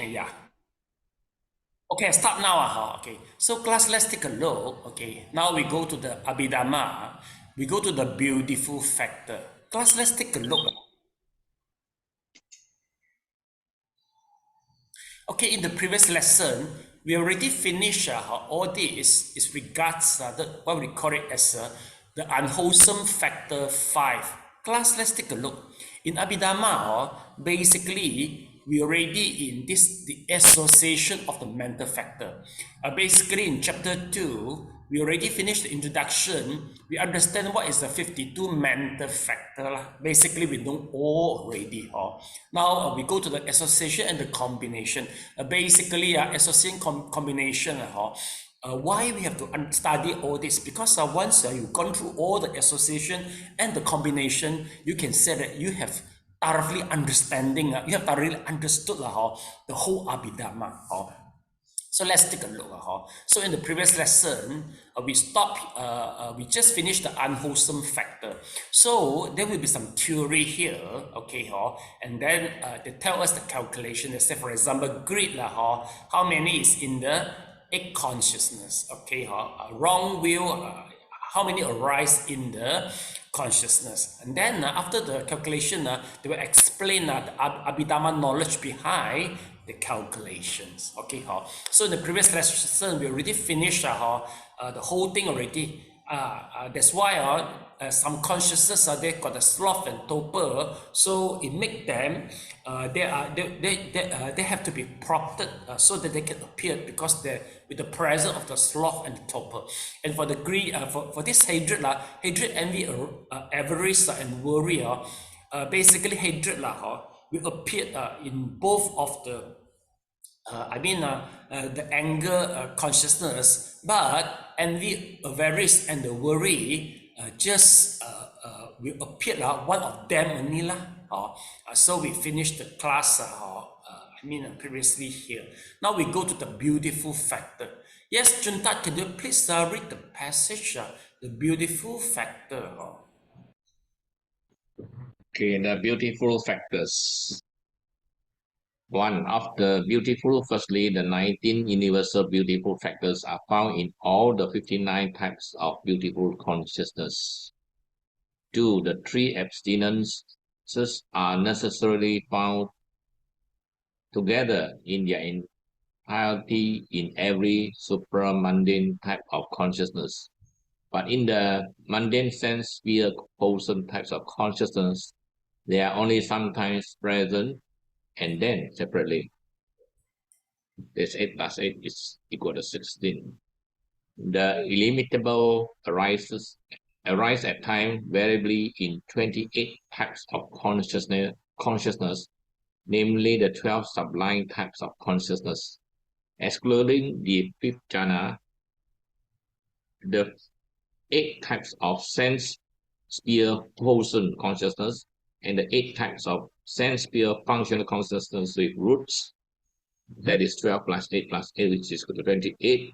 yeah. Okay, start now. Okay, so class, let's take a look. Okay, now we go to the abhidhamma. We go to the beautiful factor. Class, let's take a look. Okay, in the previous lesson, we already finished all this is regards what we call it as the unwholesome factor 5. Class, let's take a look. In Abhidhamma, basically, we already in this the association of the mental factor. Basically, in chapter 2, we already finished the introduction. We understand what is the 52 mental factor. Basically, we know all already. Now we go to the association and the combination. Basically, association combination. Why we have to study all this? Because once you've gone through all the association and the combination, you can say that you have thoroughly understanding. You have thoroughly understood the whole Abhidhamma. So let's take a look. So in the previous lesson, we just finished the unwholesome factor. So there will be some theory here, okay, and then they tell us the calculation. They say, for example, greed, how many is in the eight consciousness, okay, wrong will, how many arise in the consciousness. And then after the calculation, they will explain the Abhidhamma knowledge behind the calculations. Okay, so in the previous lesson, we already finished the whole thing already. That's why some consciousness they got the sloth and torpor, so it make them they have to be prompted so that they can appear, because they're with the presence of the sloth and the torpor. And for the greed, for this hatred, envy, avarice, and worry, basically hatred will appear in both of the the anger consciousness, but envy, avarice, and the worry just will appear one of them only so we finished the class previously here. Now we go to the beautiful factor. Yes, Juntat, can you please read the passage, the beautiful factor? Okay, the beautiful factors. One of the beautiful, firstly, the 19 universal beautiful factors are found in all the 59 types of beautiful consciousness. Two, the three abstinences are necessarily found together in their entirety in every supramundane type of consciousness. But in the mundane sense sphere wholesome types of consciousness, they are only sometimes present and then separately. This 8 plus 8 is equal to 16. The illimitable arise at times variably in 28 types of consciousness, namely the 12 sublime types of consciousness, excluding the fifth jhana, the 8 types of sense sphere wholesome consciousness, and the 8 types of sense sphere functional consciousness with roots, that is 12 plus 8 plus 8, which is equal to 28.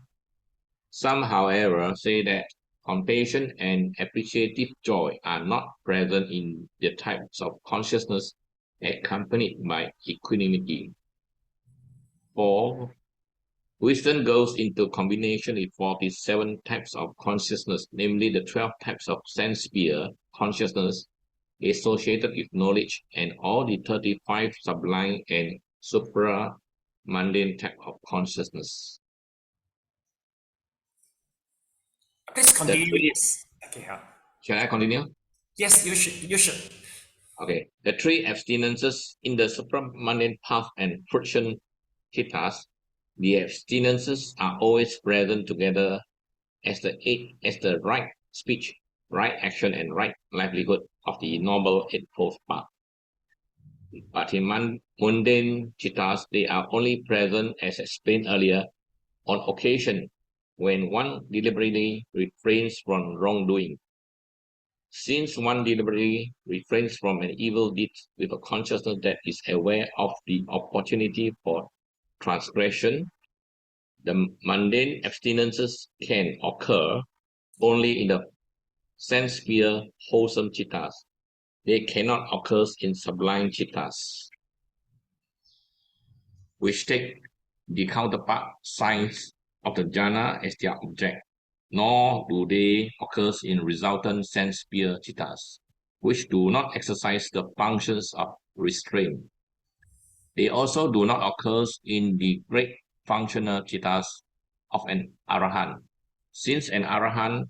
Some, however, say that compassion and appreciative joy are not present in the types of consciousness accompanied by equanimity. 4. Wisdom goes into combination with 47 types of consciousness, namely the 12 types of sense sphere consciousness associated with knowledge, and all the 35 sublime and supra-mundane type of consciousness. Please continue. Okay, shall I continue? Yes, you should. You should. Okay, the three abstinences in the supramundane path and friction thittas, the abstinences are always present together as the right speech, right action, and right livelihood of the Noble Eightfold Path. But in mundane chittas, they are only present, as explained earlier, on occasion when one deliberately refrains from wrongdoing. Since one deliberately refrains from an evil deed with a consciousness that is aware of the opportunity for transgression, the mundane abstinences can occur only in the sense sphere wholesome chittas. They cannot occur in sublime chittas. which take the counterpart signs of the jhana as their object, nor do they occur in resultant sense sphere cittas, which do not exercise the functions of restraint. They also do not occur in the great functional cittas of an arahant, since an arahant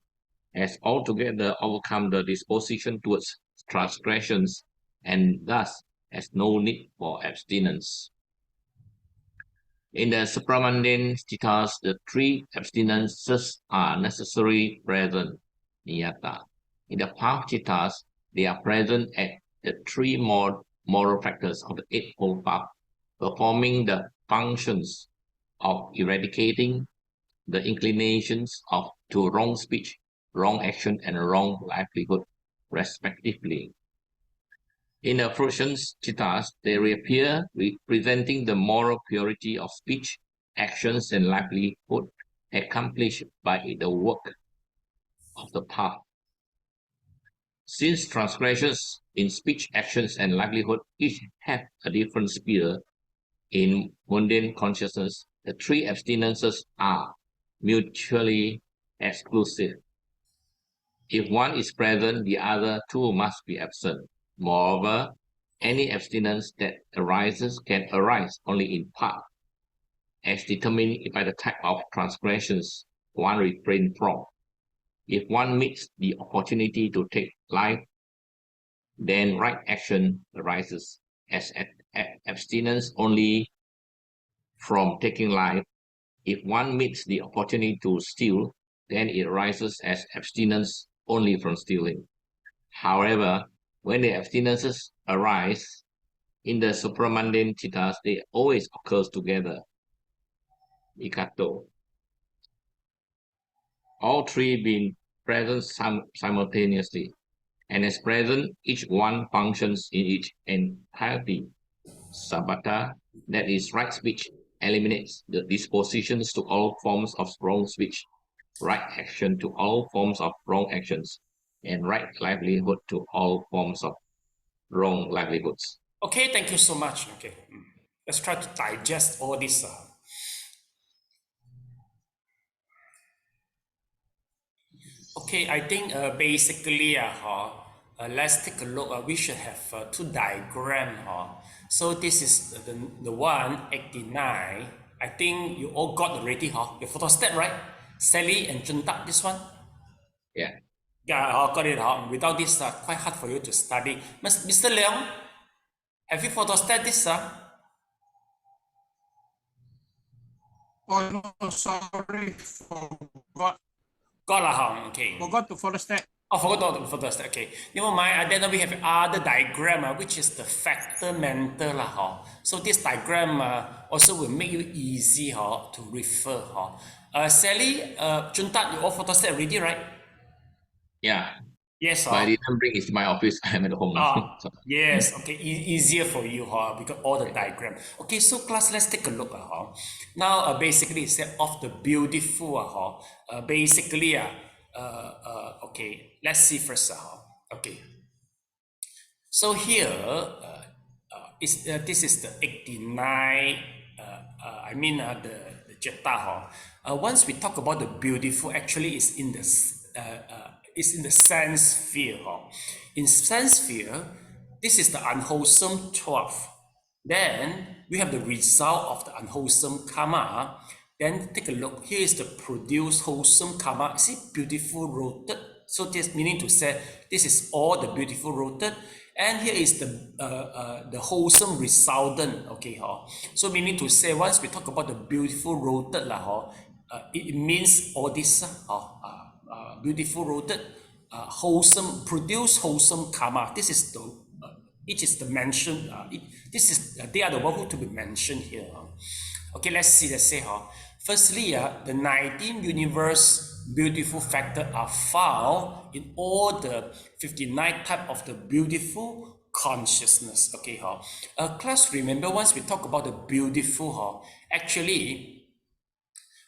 has altogether overcome the disposition towards transgressions and thus has no need for abstinence. In the supramundane cittas, the three abstinences are necessarily present, niyata. In the path cittas, they are present at the three moral factors of the Eightfold Path, performing the functions of eradicating the inclinations to wrong speech, wrong action, and wrong livelihood, respectively. In the fruitions cittas, they reappear representing the moral purity of speech, actions, and livelihood accomplished by the work of the path. Since transgressions in speech, actions, and livelihood each have a different sphere in mundane consciousness, the three abstinences are mutually exclusive. If one is present, the other two must be absent. Moreover, any abstinence that arises can arise only in part, as determined by the type of transgressions one refrains from. If one meets the opportunity to take life, then right action arises as abstinence only from taking life. If one meets the opportunity to steal, then it arises as abstinence only from stealing. However, when the abstinences arise in the supramundane cittas, they always occur together. Ikato. All three being present simultaneously, and as present, each one functions in its entirety. Sabbata, that is right speech, eliminates the dispositions to all forms of wrong speech, right action to all forms of wrong actions, and right livelihood to all forms of wrong livelihoods. Okay, thank you so much. Okay, let's try to digest all this. Okay, I think basically, let's take a look. We should have two diagrams. So this is the one, 89. I think you all got already. Your photostat, right? Sally and Junta, this one? Yeah. Yeah, got it. Without this, quite hard for you to study. Mr. Leong, have you photostat this? Oh no, sorry, forgot. Got lah, okay. Forgot to photostat. Oh, forgot to photostat. Okay, never mind. Then we have other diagram, which is the factor mental lah. So this diagram also will make you easy to refer. Sally, Junta, you all photostat already, right? Yeah. Yes. But I didn't bring it to my office. I'm at home now. Yes, okay, easier for you, because all the diagram. Okay, so class, let's take a look. Now, basically, it's of the beautiful. Basically, okay, let's see first. Okay, so here, this is the 89. I mean, the Jetta. Once we talk about the beautiful, actually, it's in the sense sphere. In sense sphere, this is the unwholesome 12. Then we have the result of the unwholesome karma. Then take a look. Here is the produced wholesome karma. See, beautiful roted. So this meaning to say this is all the beautiful roted. And here is the wholesome resultant. Okay, so meaning to say once we talk about the beautiful roted it means all this beautiful roted wholesome produce wholesome karma. This is the it is the mention. This is they are the one who to be mentioned here. Okay, let's see. Let's say firstly, the 19 universe beautiful factor are found in all the 59 type of the beautiful consciousness. Okay, class, remember once we talk about the beautiful, actually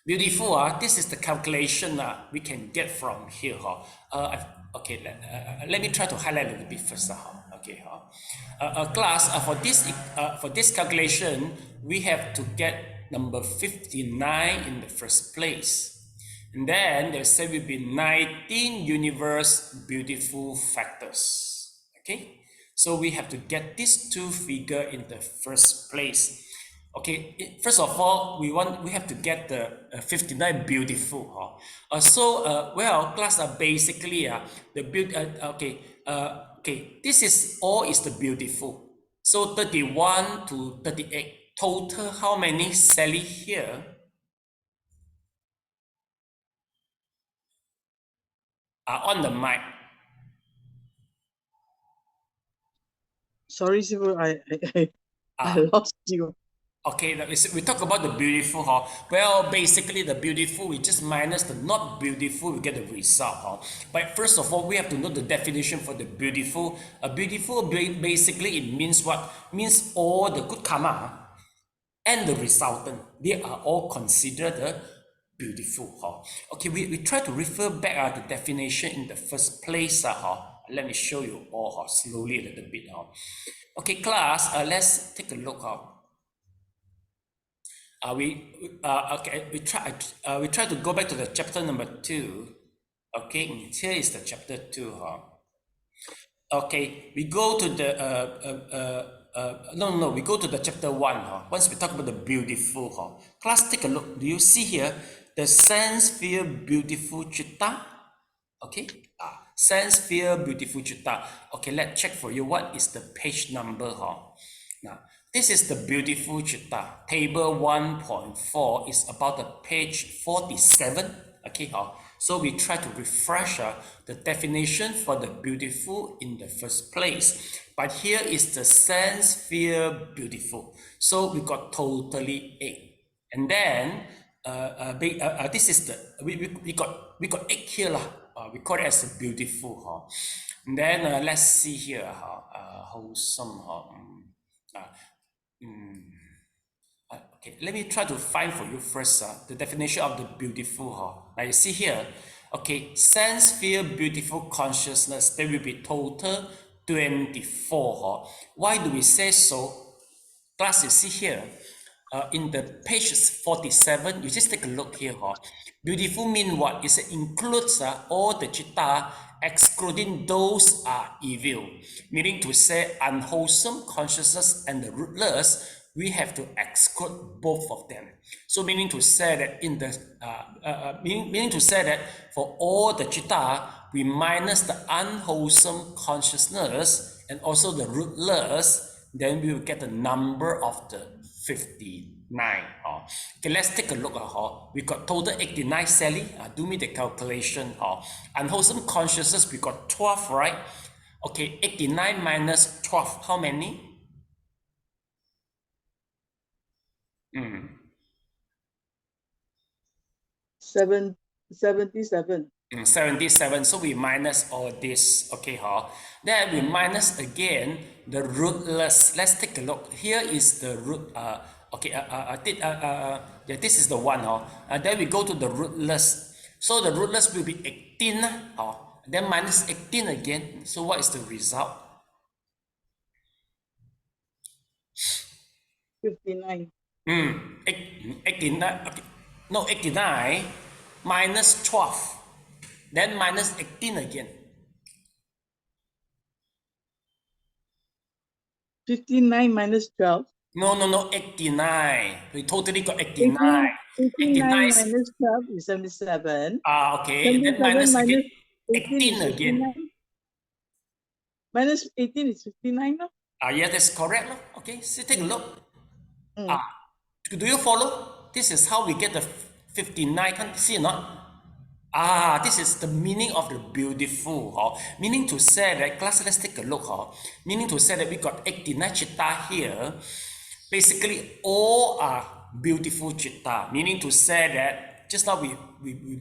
beautiful, this is the calculation we can get from here. Okay, let me try to highlight a little bit first. Okay, class, for this calculation, we have to get number 59 in the first place. And then there say will be 19 universe beautiful factors. Okay, so we have to get these two figures in the first place. Okay, first of all, we have to get the 59 beautiful. Well, class are basically the okay, this is all is the beautiful. So 31 to 38 total. How many Sally here? On the mic. Sorry, Sifu, I lost you. Okay, we talk about the beautiful. Well, basically the beautiful, we just minus the not beautiful, we get the result. But first of all, we have to know the definition for the beautiful. Beautiful, basically, it means what? Means all the good karma and the resultant, they are all considered beautiful. Okay, we try to refer back the definition in the first place. Let me show you all slowly a little bit. Okay, class, let's take a look. We try to go back to the chapter number 2. Okay, here is the chapter 2. Okay, we go to the we go to the chapter 1. Once we talk about the beautiful. Class, take a look. Do you see here the sense, fear, beautiful chitta? Okay, sense, fear, beautiful chitta. Okay, let's check for you what is the page number. Now, this is the beautiful chitta. Table 1.4 is about the page 47. Okay, so we try to refresh the definition for the beautiful in the first place. But here is the sense, fear, beautiful. So we got totally 8. And then this is the we got 8 here. We call it as a beautiful. And then let's see here. Wholesome. Okay, let me try to find for you first the definition of the beautiful. Now you see here, okay, sense, feel, beautiful consciousness, there will be total 24. Why do we say so? Class, you see here, in the page 47, you just take a look here. Beautiful mean what? It includes all the chitta, excluding those are evil. Meaning to say unwholesome consciousness and the rootless, we have to exclude both of them. So meaning to say that in the meaning to say that for all the chitta, we minus the unwholesome consciousness and also the rootless, then we will get the number of the 59. Okay, let's take a look. We got total 89, Sally. Do me the calculation. Unwholesome consciousness, we got 12, right? Okay, 89 minus 12, how many? 77. 77. So we minus all this. Okay, then we minus again the rootless. Let's take a look. Here is the root. Yeah, this is the one. Then we go to the rootless. So the rootless will be 18. Then minus 18 again. So what is the result? 59. 89. Okay. No, 89 minus 12. Then minus 18 again. 59 minus 12. No, 89. We totally got 89. 89 minus 12 is 77. Okay. Then minus 18 again. is 59. Minus 18 is 59, no? Yeah, that's correct. Okay, so take a look. Do you follow? This is how we get the 59. Can you see or not? This is the meaning of the beautiful. Meaning to say that, class, let's take a look. Meaning to say that we got 89 chitta here. Basically, all are beautiful chitta. Meaning to say that, just now we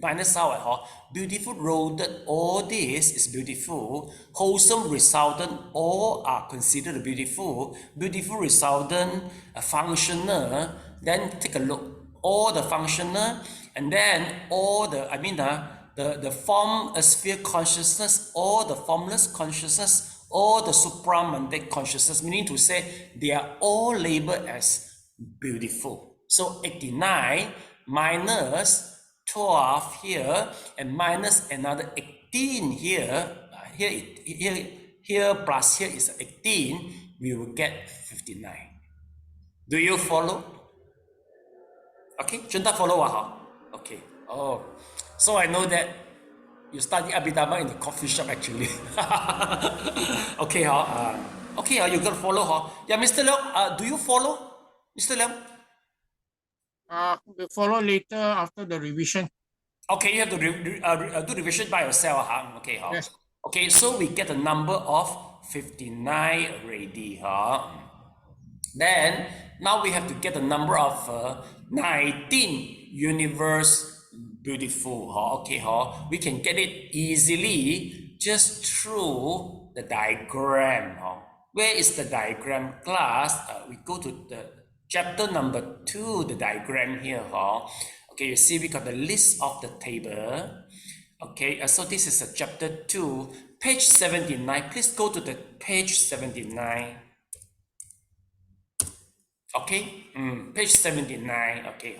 minus out, beautiful rodent, all this is beautiful. Wholesome resultant, all are considered beautiful. Beautiful resultant, functional. Then take a look. All the functional, and then all the, the form sphere consciousness, all the formless consciousness, all the supramundane consciousness, meaning to say they are all labeled as beautiful. So 89 minus 12 here and minus another 18 here, here plus here is 18, we will get 59. Do you follow? Okay, Junta follow okay. Oh, so I know that you study Abhidhamma in the coffee shop actually. Okay, okay, you can follow. Yeah, Mr. Leong, do you follow? Mr. Leong? We follow later after the revision. Okay, you have to do revision by yourself. Okay, Yes. okay, so we get a number of 59 already. Then, now we have to get the number of 19 universe beautiful. Okay, we can get it easily just through the diagram. Where is the diagram class? We go to the chapter number 2, the diagram here. Okay, you see we got the list of the table. Okay, so this is a chapter 2, page 79. Please go to the page 79. Okay, page 79. Okay,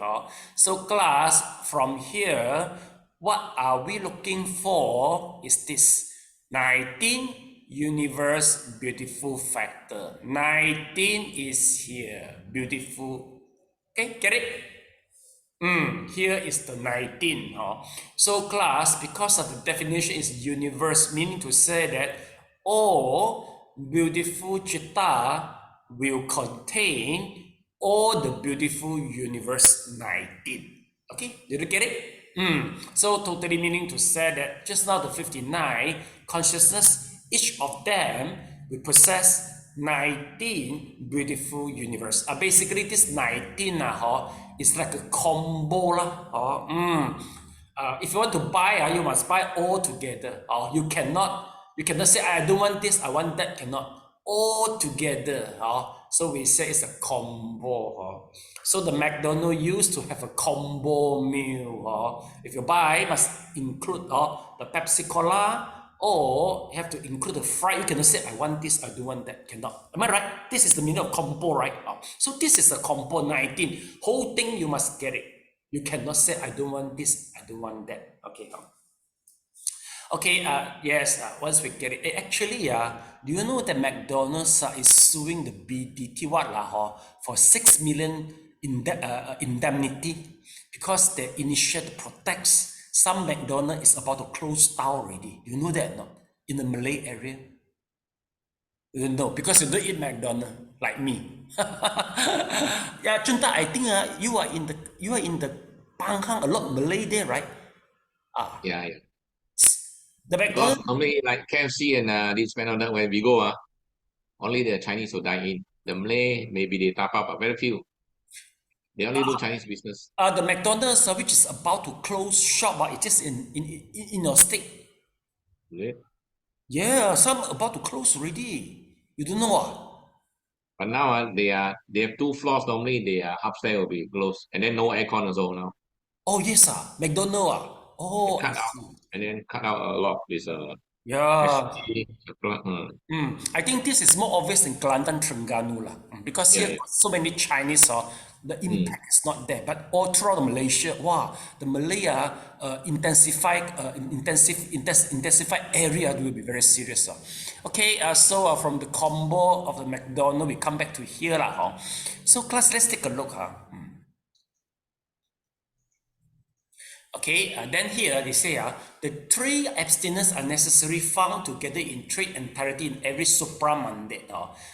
so class, from here, what are we looking for is this 19 universe beautiful factor. 19 is here, beautiful. Okay, get it? Here is the 19. So class, because of the definition is universe, meaning to say that all beautiful citta will contain all the beautiful universe 19. Okay, did you get it? So totally meaning to say that just now the 59 consciousness, each of them will possess 19 beautiful universe. Basically this 19 is like a combo. If you want to buy, you must buy all together. You cannot say I don't want this, I want that. Cannot. All together. So we say it's a combo. So the McDonald's used to have a combo meal. If you buy, must include the Pepsi Cola, or you have to include the fry. You cannot say I want this, I don't want that. Cannot. Am I right? This is the meaning of combo, right? So this is a combo 19. Whole thing you must get it. You cannot say I don't want this, I don't want that. Okay. Okay, yes, once we get it. Actually, do you know that McDonald's is suing the BDT for 6 million indemnity because the initiative protects some McDonald's is about to close down already. You know that, no? In the Malay area? You don't know, because you don't eat McDonald's like me. Yeah, Junta, I think you are in the Panghang, a lot Malay there, right? Yeah. The McDonald's. Because normally like KFC and this McDonald's, when we go, only the Chinese will dine in. The Malay, maybe they tap up, but very few. They only do Chinese business. The McDonald's, which is about to close shop, it is in your state. Yeah. Yeah, some about to close already. You don't know. But now they have 2 floors. Normally they upstairs will be closed, and then no aircon also now. Oh yes, McDonald's. Oh, Cut out, and then cut out a lot of this yeah. I think this is more obvious in Kelantan, Terengganu because here so many Chinese. The impact is not there, but all throughout Malaysia, wow, the Malay intensified area will be very serious. Okay, so from the combo of the McDonald's, we come back to here. So class, let's take a look. Okay, then here they say the 3 abstinence are necessary found together in 3 entirety in every supramundane.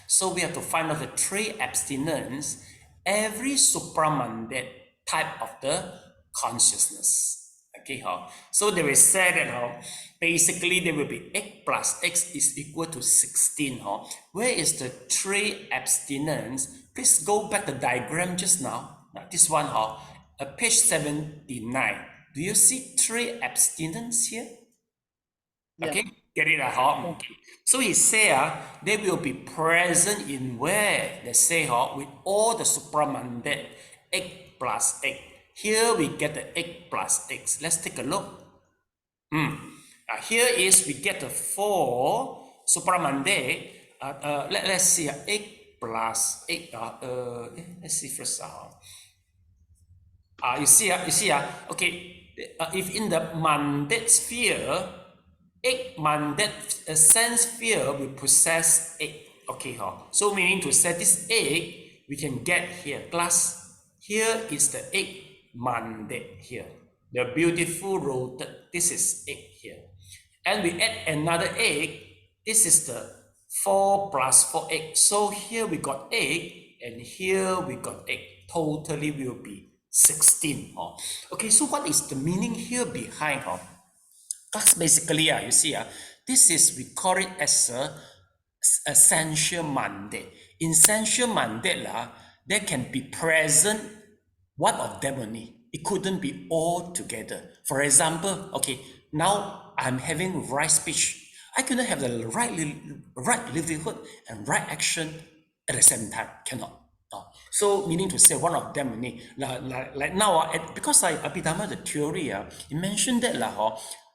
So we have to find out the 3 abstinence, every supramundane type of the consciousness. Okay, so they will say that basically there will be x plus x is equal to 16. Where is the 3 abstinence? Please go back the diagram just now. This one, page 79. Do you see 3 abstinence here? Yeah. Okay, get it? Okay. So he say they will be present in where? They say with all the supramundane, x plus x. Here we get the x plus x. Let's take a look. Here is we get the 4 supramande, let's see, 8 plus 8, let's see first. You see, okay, if in the mandate sphere, 8 mandate sense sphere will possess 8. Okay, so meaning to say this 8 we can get here. Class, here is the 8 mandate here. The beautiful roted, this is 8 here. And we add another 8. This is the 4 plus 4, 8. So here we got 8 and here we got 8. Totally will be 16. Okay, so what is the meaning here behind? Class, basically, you see, this is, we call it as a sensual mandate. In sensual mandate, there can be present one of them only. It couldn't be all together. For example, okay, now I'm having right speech. I cannot have the right livelihood and right action at the same time. Cannot. So meaning to say one of them only. Like now, because Abhidhamma, the theory, it mentioned that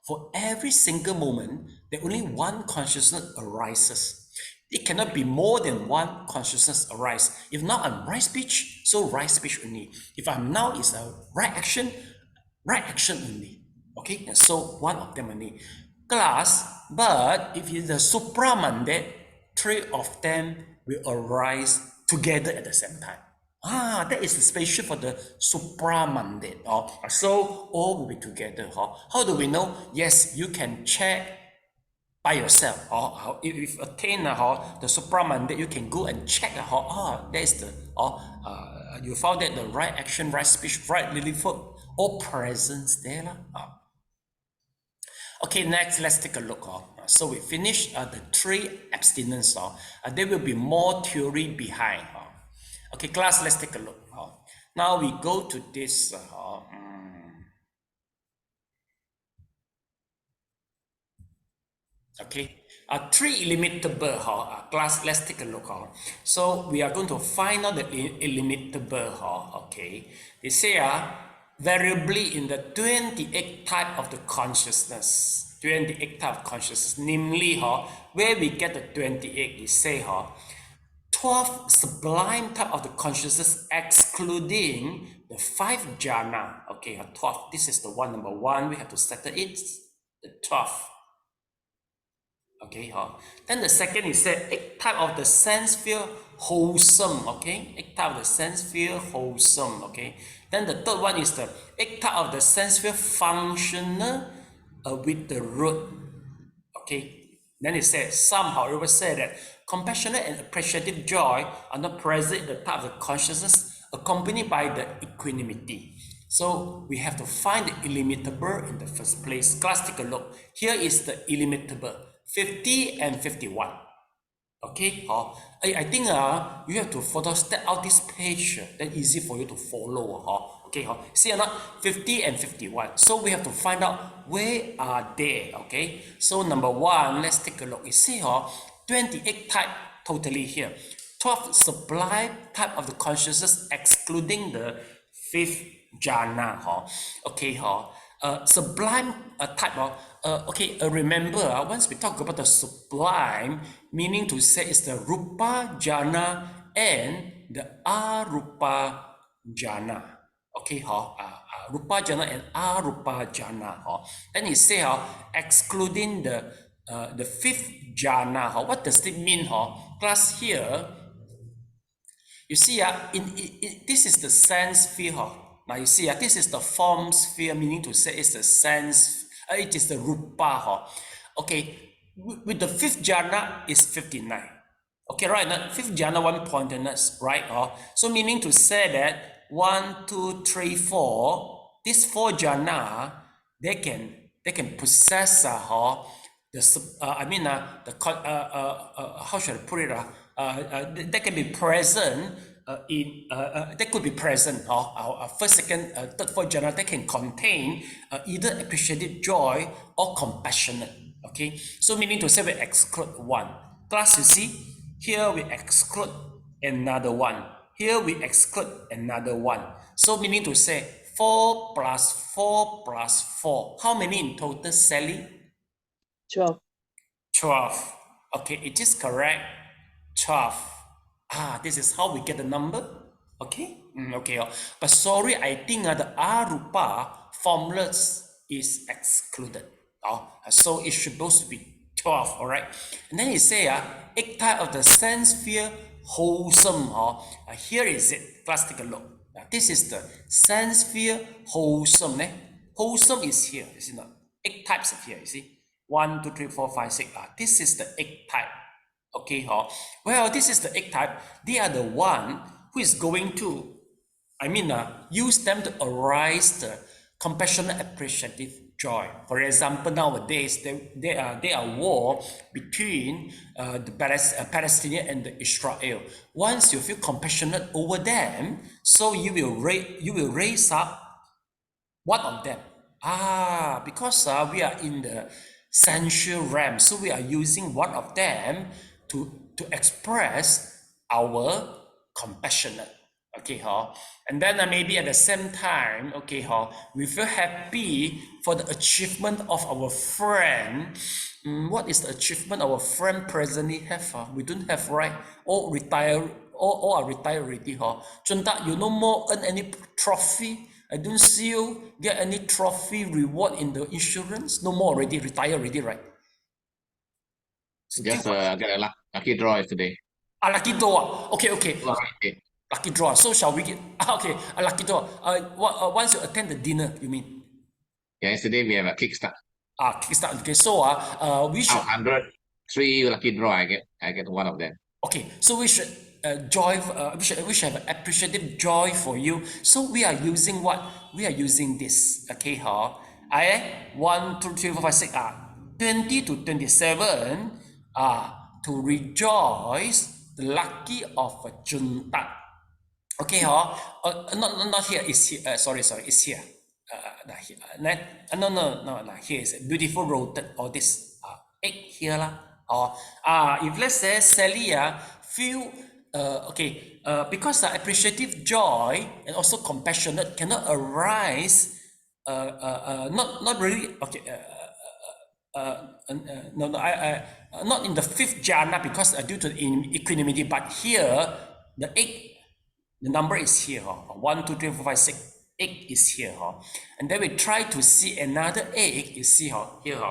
for every single moment, that only one consciousness arises. It cannot be more than one consciousness arise. If now I'm right speech, so right speech only. If I'm now is a right action only. Okay, and so one of them only. Class, but if it's the supramandate, 3 of them will arise together at the same time. That is the special for the supramandate. So all will be together. How do we know? Yes, you can check by yourself. If you attain the supramandate, you can go and check. There's the you found that the right action, right speech, right livelihood, all presence there. Okay, next let's take a look. So we finished the 3 abstinence. There will be more theory behind. Okay, class, let's take a look. Now we go to this. Okay, 3 illimitable. Class, let's take a look. So we are going to find out the illimitable. Okay, they say variably in the 28 type of the consciousness. 28 type of consciousness, namely, where we get the 28, they say 12 sublime type of the consciousness, excluding the 5 jhana. Okay, 12. This is the one, number 1. We have to settle it. The 12. Okay, then the second is that 8 type of the sense feel wholesome. Okay, 8 type of the sense feel wholesome. Okay, then the third one is the 8 type of the sense feel functional with the root. Okay, then it says some, however, say that compassionate and appreciative joy are not present in the type of the consciousness accompanied by the equanimity. So we have to find the illimitable in the first place. Class, take a look. Here is the illimitable, 50 and 51. Okay, I think you have to photostat out this page, then easy for you to follow. Okay, see or not, 50 and 51. So we have to find out where are they. Okay, so number 1, let's take a look. You see 28 type totally here, 12 sublime type of the consciousness excluding the 5th jhana. Okay, sublime type of remember, once we talk about the sublime, meaning to say is the rupa jhana and the arupa jhana. Okay, rupa jhana and arupa jhana. Then he say excluding the 5th jhana. What does it mean? Class, here you see this is the sense sphere. Now you see this is the form sphere, meaning to say it's the sense. It is the rupa. Okay, with the 5th jhana is 59. Okay, right now 5th jhana 1 pointedness, right? So meaning to say that 1, 2, 3, 4, this 4 jhana, they can possess how should I put it? They can be present that could be present. First, second, third, fourth jhana, they can contain either appreciative joy or compassionate. Okay, so meaning to say we exclude 1. Class, you see, here we exclude another 1. Here we exclude another 1. So meaning to say 4 plus 4 plus 4. How many in total, Sally? 12. 12. Okay, it is correct. 12. This is how we get the number. Okay, okay. But sorry, I think the arupa formulas is excluded. So it should supposed to be 12. All right. And then he say, eight type of the sense sphere wholesome. Here is it. Let's take a look. This is the sense sphere wholesome. Wholesome is here. You see not? 8 types of here. You see. 1, 2, 3, 4, 5, 6. This is the 8 type. Okay, well, this is the 8 type. They are the one who is going to, use them to arise the compassionate appreciative joy. For example, nowadays there are war between the Palestinian and the Israel. Once you feel compassionate over them, so you will raise up one of them. Because we are in the sensual realm, so we are using one of them to express our compassionate. Okay, and then maybe at the same time, okay, we feel happy for the achievement of our friend. What is the achievement our friend presently have? We don't have, right? All retire, all are retired already. Chunta, you no more earn any trophy. I don't see you get any trophy reward in the insurance. No more already, retired already, right? So Just get a lucky draw today. Lucky draw. Okay. Okay. Lucky draw. So shall we get okay? A lucky draw. Once you attend the dinner, you mean? Yeah, yesterday we have a kickstart. Kickstart. Okay, so we should 103 lucky draw. I get one of them. Okay, so we should we should have an appreciative joy for you. So we are using what? We are using this. Okay, 1, 2, 3, 4, 5, 6 20 to 27 to rejoice the lucky of a junta. Okay, not here, it's here. Sorry, it's here. No, here is beautiful rounded, or this 8 here lah. If let's say Sally feel because appreciative joy and also compassionate cannot arise, not really, okay. Not in the 5th jhana because due to equanimity, but here the 8. The number is here, 1, 2, 3, 4, 5, 6. 8 is here, and then we try to see another 8. You see, here,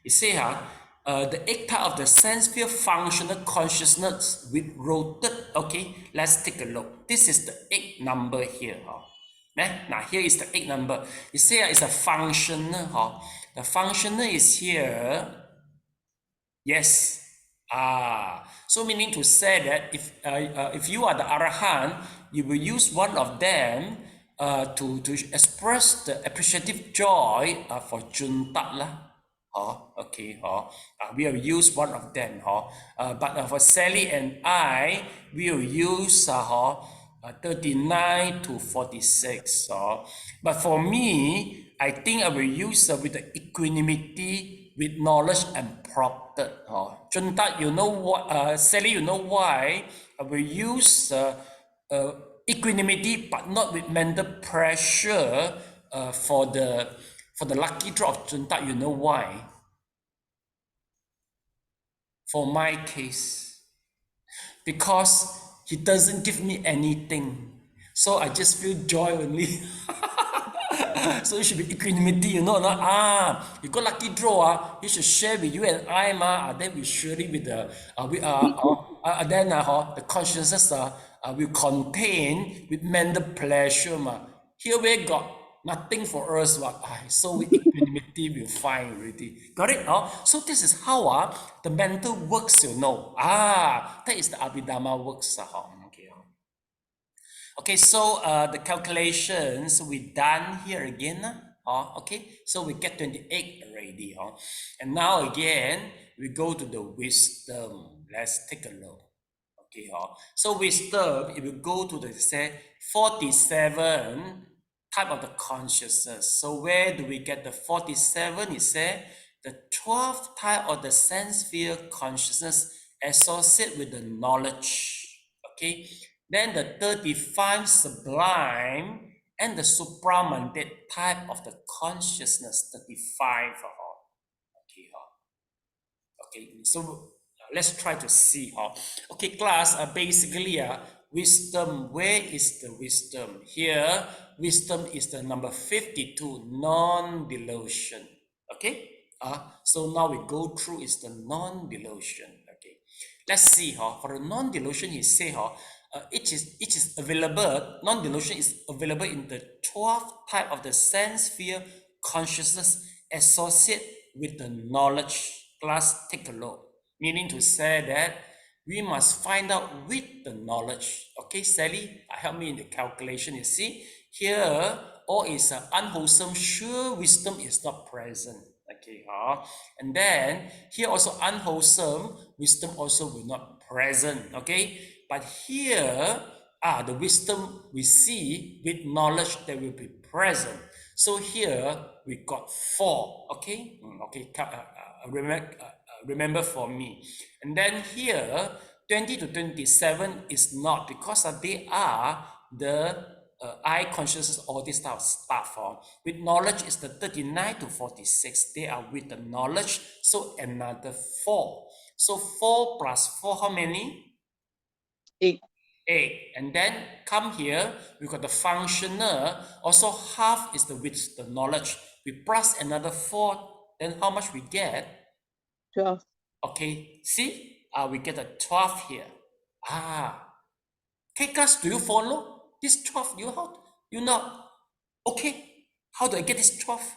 you see, the 8 type of the sense sphere functional consciousness with rotated. Okay, let's take a look. This is the 8 number here, Now here is the 8 number. You see, it's a functional, The functional is here. Yes. So meaning to say that if you are the Arahant, you will use one of them to express the appreciative joy for junta lah. Okay. We will use one of them. But for Sally and I, we will use 39 to 46. But for me, I think I will use with the equanimity, with knowledge and prompted. Junta, you know what? Sally, you know why I will use equanimity, but not with mental pressure for the lucky draw of Junta. You know why? For my case, because he doesn't give me anything, so I just feel joy only. So it should be equanimity, you know. You got lucky draw, you should share with you and I, then we surely with the the consciousness will contain with mental pleasure. Here we got nothing for us, so with equanimity we'll find already. Got it? So this is how the mental works, you know. That is the abhidhamma works. Okay, so the calculations we done here again. Okay, so we get 28 already. And now again, we go to the wisdom. Let's take a look. Okay, so wisdom, if you go to the 47 type of the consciousness. So where do we get the 47? It said the 12th type of the sense sphere consciousness associated with the knowledge. Okay. Then the 35 sublime and the supramundate type of the consciousness, 35. Okay, so let's try to see. Okay, class, basically, wisdom, where is the wisdom? Here, wisdom is the number 52, non-delusion. Okay, so now we go through is the non-delusion. Okay, let's see. For the non-delusion, he say, it is available. Non-delusion is available in the 12th type of the sense sphere consciousness associated with the knowledge. Class, take a look. Meaning to say that we must find out with the knowledge. Okay, Sally, help me in the calculation. You see, here all is unwholesome, sure wisdom is not present. Okay, and then here also unwholesome wisdom also will not present. Okay, but here the wisdom we see with knowledge that will be present. So here we got 4. Okay, remember for me. And then here 20 to 27 is not, because they are the I consciousness, all this stuff. With knowledge is the 39 to 46. They are with the knowledge. So another 4. So 4 plus 4, how many? 8. 8. And then come here, we got the functional. Also half is the with the knowledge. We plus another 4. Then how much we get? 12. Okay, see? We get a 12 here. Okay, class, do you follow? This 12, you know, okay, how do I get this 12?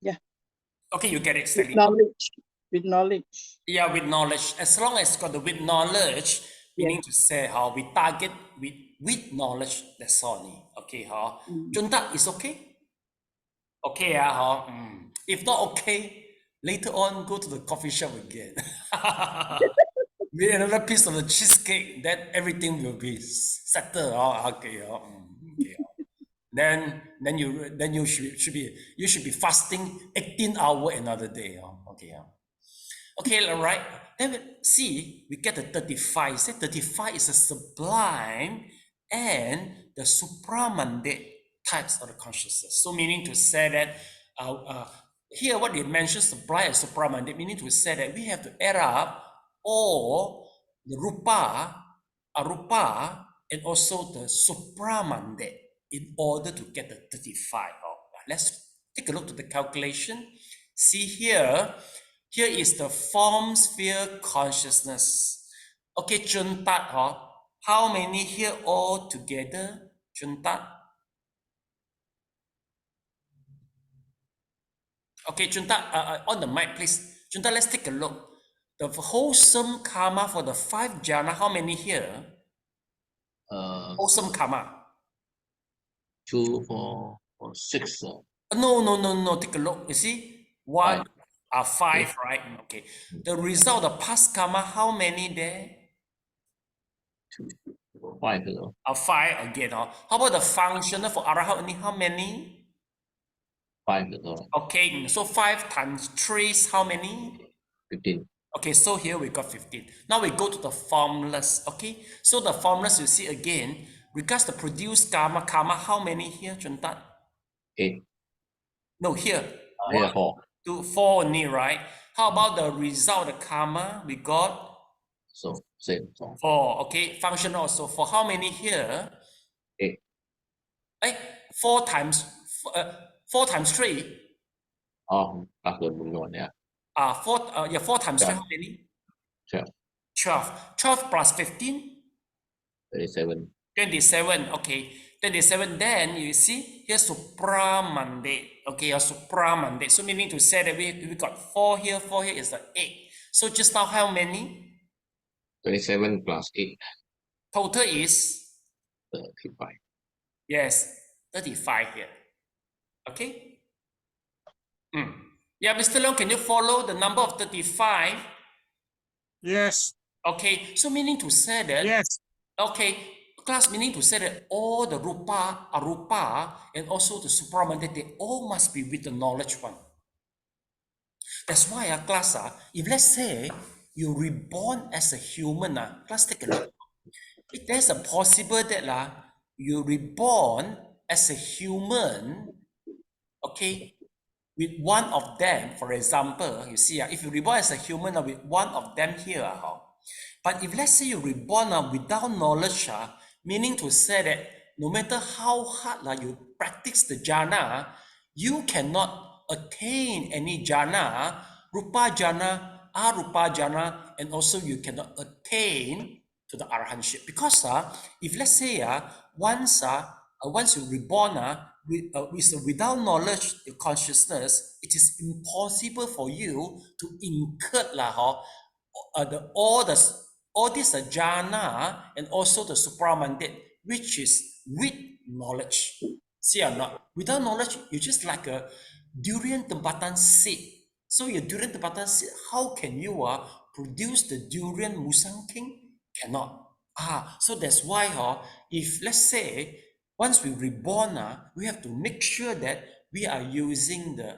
Yeah. Okay, you get it, With Sally. knowledge. With knowledge. Yeah, with knowledge. As long as got the with knowledge, meaning to say how we target with knowledge, that's all. Okay, Junta is okay? Okay, if not okay, later on go to the coffee shop again. With another piece of the cheesecake, then everything will be settled. Okay. Then you should be fasting 18 hours another day. Okay. Okay, all right. Then see, we get the 35. Say 35 is a sublime and the supramundate types of the consciousness. So meaning to say that here what they mention sublime and supramundate, meaning to say that we have to add up all the rupa, arupa, and also the supramundate in order to get the 35. Let's take a look at the calculation. See here is the form sphere consciousness. Okay, Juntat, how many here all together? Juntat? Okay, Juntat, on the mic, please. Juntat, let's take a look. The wholesome karma for the 5 jhana, how many here? Wholesome karma. 2, 4, 6. No. Take a look. You see, 1, 5, right? Okay. The result of past karma, how many there? 2, 5. 5 again. How about the functional for arahant? How many? 5. Okay, so 5 times 3 is how many? 15. Okay, so here we got 15. Now we go to the formulas. Okay, so the formulas you see again, regards the produced karma, how many here, Juntat? 8. No, here. Here 4. 2, 4 only, right? How about the result of the karma? We got? So same. 4. Okay, functional also. For how many here? 8. 4 times 3. Oh, after one, yeah. 4 times 3, how 12. many? 12. 12 plus 15? 37. 27. Okay, 27. Then you see here supramundate. Okay, supramundate. So meaning to say that we got 4 here is the 8. So just now how many? 27 plus 8. Total is? 35. Yes, 35 here. Okay. Yeah, Mr. Leong, can you follow the number of 35? Yes. Okay, so meaning to say that, Yes. okay, class meaning to say that all the rupa, arupa, and also the supramundane, they all must be with the knowledge one. That's why class, if let's say you reborn as a human, class take a look. If there's a possible that you reborn as a human, okay, with one of them, for example, you see, if you reborn as a human with one of them here, but if let's say you reborn without knowledge, meaning to say that no matter how hard you practice the jhana, you cannot attain any jhana, rupa jhana, arupa jhana, and also you cannot attain to the arahantship. Because if let's say once you reborn without knowledge, the consciousness, it is impossible for you to incur all this jhana and also the supramundane, which is with knowledge. See or not? Without knowledge, you're just like a durian tempatan seed. So your durian tempatan seed, how can you produce the durian musang king? Cannot. So that's why if let's say once we reborn, we have to make sure that we are using the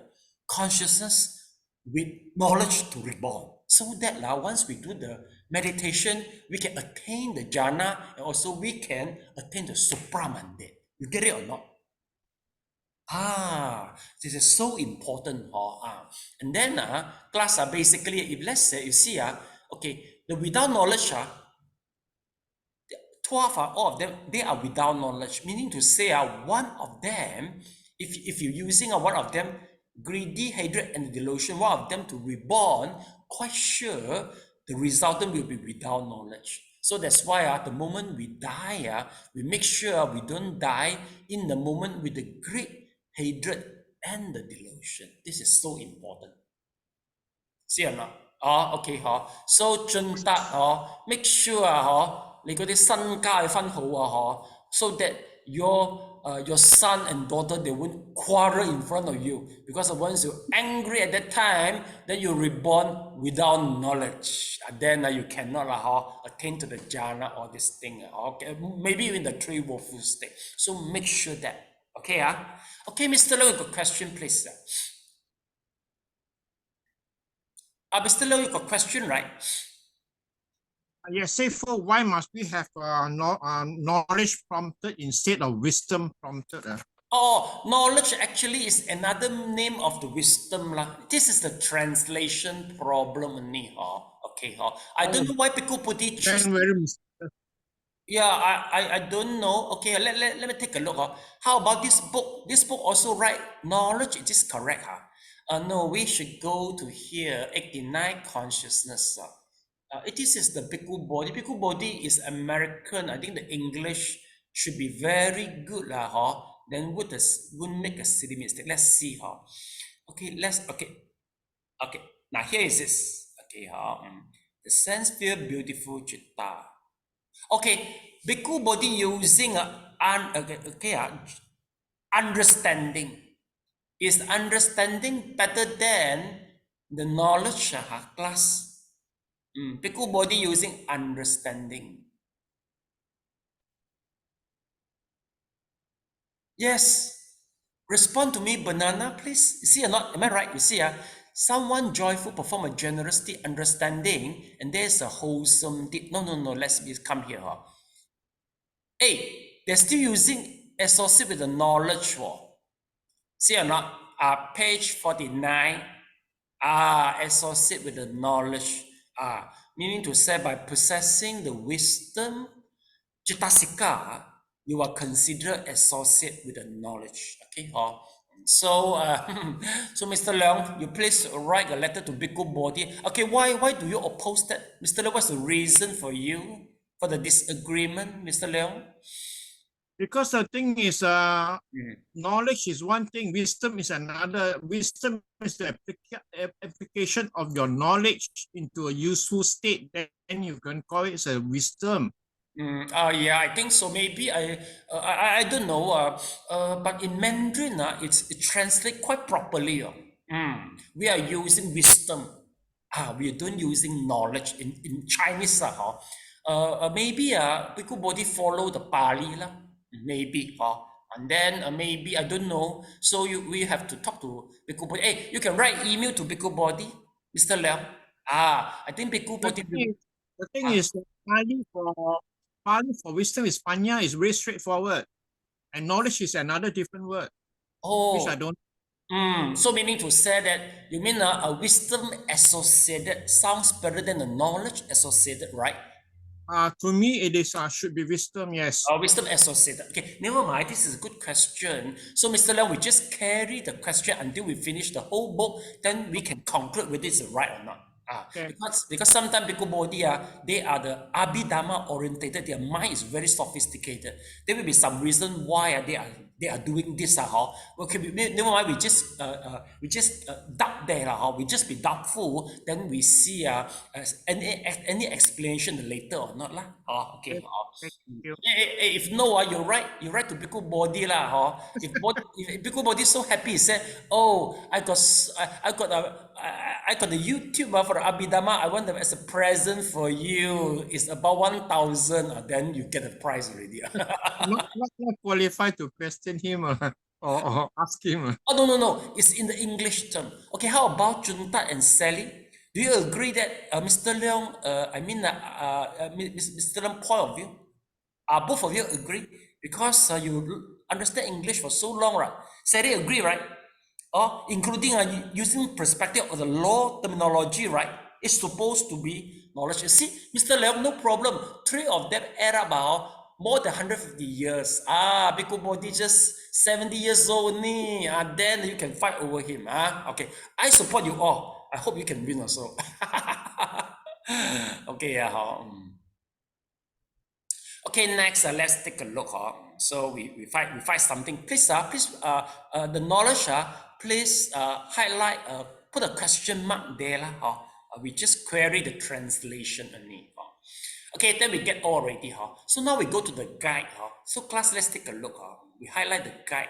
consciousness with knowledge to reborn, so that once we do the meditation, we can attain the jhana and also we can attain the supramundane. You get it or not? This is so important. And then class basically, if let's say you see okay, the without knowledge 12 all of them, they are without knowledge, meaning to say one of them, if you're using one of them, greedy, hatred, and delusion, one of them to reborn, quite sure the resultant will be without knowledge. So that's why the moment we die, we make sure we don't die in the moment with the greed, hatred, and the delusion. This is so important. See or not? Okay, so 盡得make sure 你嗰啲身家要分好so that your son and daughter, they won't quarrel in front of you, because once you're angry at that time, then you reborn without knowledge, and then you cannot attain to the jhana or this thing. Okay, maybe in the three woeful state. So make sure that. Okay, okay, Mr. Low, you got a question, please. Mr. Low, you got a question, right? Yes, say for why must we have knowledge prompted instead of wisdom prompted? Knowledge actually is another name of the wisdom. This is the translation problem. Okay, I don't know why people put it. Yeah, I don't know. Okay, let me take a look. How about this book? This book also write knowledge. It is correct. No, we should go to here, 89 consciousness. It is the Bhikkhu body. Bhikkhu body is American. I think the English should be very good. Then wouldn't make a silly mistake. Let's see. Okay, okay. Now here is this. Okay, the sense feel beautiful chitta. Okay, Bhikkhu body using understanding. Is understanding better than the knowledge class? Bhikkhu body using understanding. Yes. Respond to me, banana, please. You see or not? Am I right? You see, someone joyful perform a generosity understanding, and there's a wholesome deed. No. Let's come here. Hey, they're still using associate with the knowledge. See or not? Page 49. Associate with the knowledge. Meaning to say, by possessing the wisdom, cetasika, you are considered associate with the knowledge. Okay, so so Mr. Leong, you please write a letter to Bhikkhu body. Okay, why do you oppose that, Mr. Leong? What's the reason for you for the disagreement, Mr. Leong? Because the thing is, knowledge is one thing, wisdom is another. Wisdom is the application of your knowledge into a useful state. Then you can call it a wisdom. Yeah, I think so. Maybe I don't know. But in Mandarin, it translates quite properly. We are using wisdom. We don't using knowledge in Chinese. maybe Bhikkhu Bodhi follow the Pali lah. Maybe and then maybe I don't know. So we have to talk to Bhikkhu Bodhi. Hey, you can write email to Bhikkhu Bodhi, Mr. Leong. I think Bhikkhu The Bodhi. thing is, Pali for wisdom is panya, is very straightforward, and knowledge is another different word, which I don't. So meaning to say that you mean a wisdom associated sounds better than the knowledge associated, right? To me, it is should be wisdom. Yes. Wisdom associated. Okay, never mind. This is a good question. So, Mr. Leong, we just carry the question until we finish the whole book. Then we can conclude whether it's right or not. Okay. Because sometimes Bhikkhu Bodhi, they are the abhidhamma orientated. Their mind is very sophisticated. There will be some reason why they are doing this. Okay, never mind. We just doubt there. We just be doubtful. Then we see any explanation later or not lah. Okay. Thank you. If no, you write to Bhikkhu Bodhi lah. If Bhikkhu Bodhi so happy, he said, "Oh, I got a YouTube for Abhidhamma. I want them as a present for you. It's about 1,000. Then you get a prize already." not qualified to question him or ask him. Oh no. It's in the English term. Okay, how about Junta and Sally? Do you agree that Mr. Leong, Mr. Leong point of view? Both of you agree because you understand English for so long, right? Sally agree, right? Including using perspective of the law terminology, right? It's supposed to be knowledge. You see, Mr. Leong, no problem. Three of them add up more than 150 years. Bhikkhu Bodhi just 70 years old only. Then you can fight over him. Okay, I support you all. I hope you can win also. Okay, Okay, next let's take a look. So we find something. Please, the knowledge. Please highlight. Put a question mark there. We just query the translation only. Okay, then we get all already. So now we go to the guide. So class, let's take a look. We highlight the guide.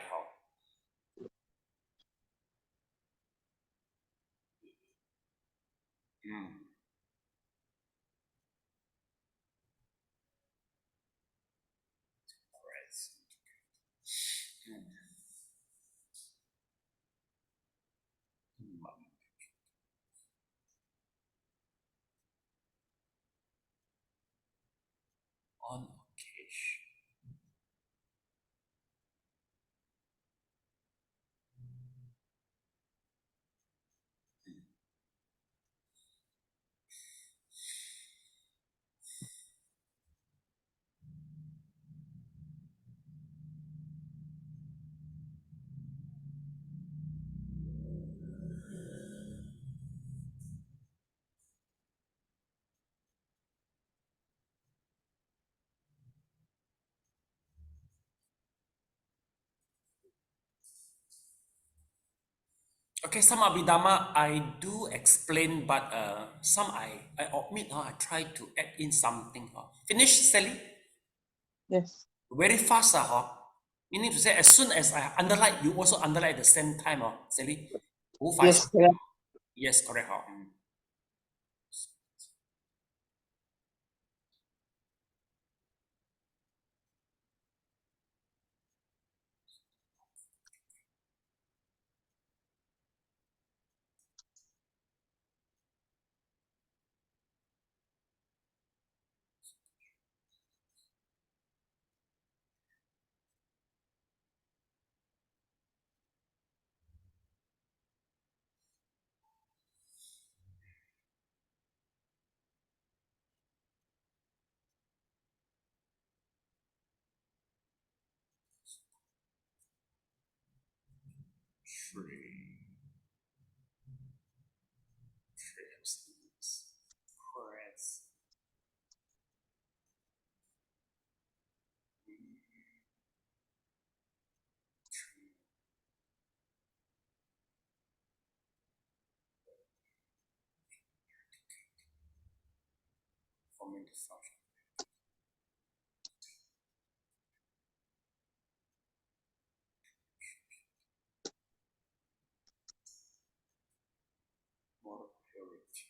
On occasion. Okay, some Abhidhamma I do explain, but some I admit I try to add in something. Finish, Sally? Yes. Very fast, meaning to say as soon as I underline, you also underline at the same time, Sally. Yes, correct. Yes, correct. Three abstinence. Press. Forming the function. Moral purity.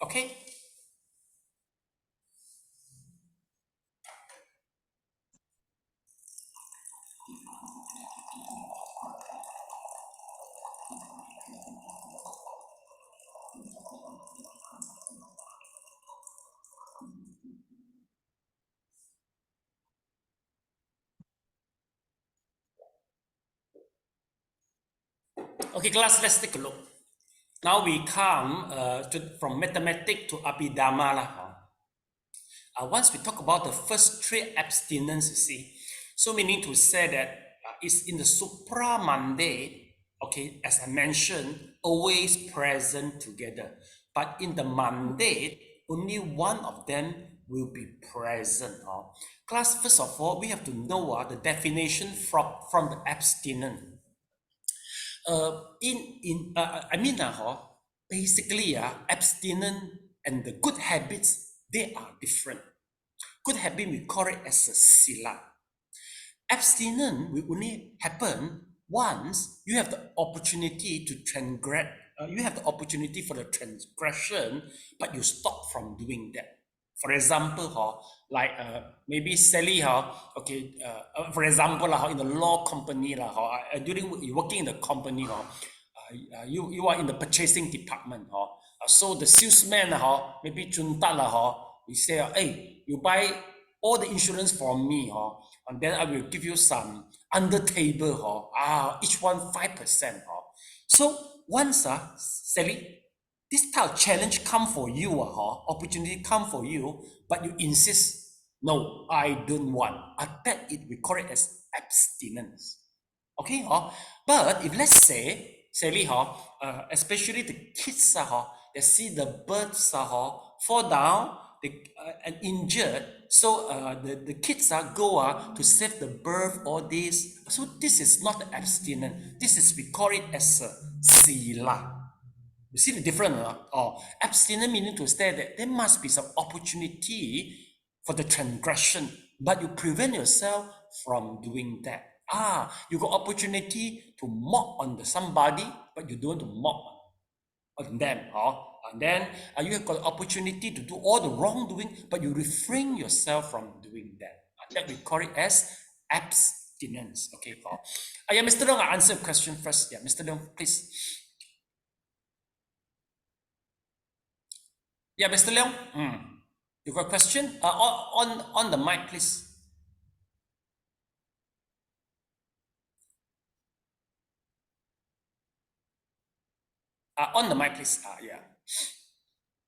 Okay. Okay, class, let's take a look. Now we come from mathematics to abhidhamma. Once we talk about the first three abstinence, you see, so meaning to say that it's in the supramundane, okay, as I mentioned, always present together. But in the mundane, only one of them will be present. Class, first of all, we have to know the definition from the abstinence. Basically, abstinence and the good habits, they are different. Good habit, we call it as a sila. Abstinence will only happen once you have the opportunity to transgress. You have the opportunity for the transgression, but you stop from doing that. For example, like maybe Sally, okay, for example, in the law company, during you working in the company, you are in the purchasing department, so the salesman, maybe Junta, he say, hey, you buy all the insurance from me, and then I will give you some under table, each one 5%. So once, Sally, this type of challenge come for you, opportunity come for you, but you insist, no, I don't want. That we call it as abstinence. Okay, but if let's say, Sally, especially the kids, they see the birds fall down, and injured, so the kids go to save the bird, all this. So this is not abstinence. This is, we call it as a sila. You see the difference? Abstinence meaning to say that there must be some opportunity for the transgression, but you prevent yourself from doing that. You got opportunity to mock on somebody, but you don't want to mock on them. And then you have got opportunity to do all the wrongdoing, but you refrain yourself from doing that. That we call it as abstinence. Okay. Yeah, Mr. Leong, I answer the question first. Yeah, Mr. Leong, please. Yeah, Mr. Leong, you got a question? On the mic, please. On the mic, please. Yeah.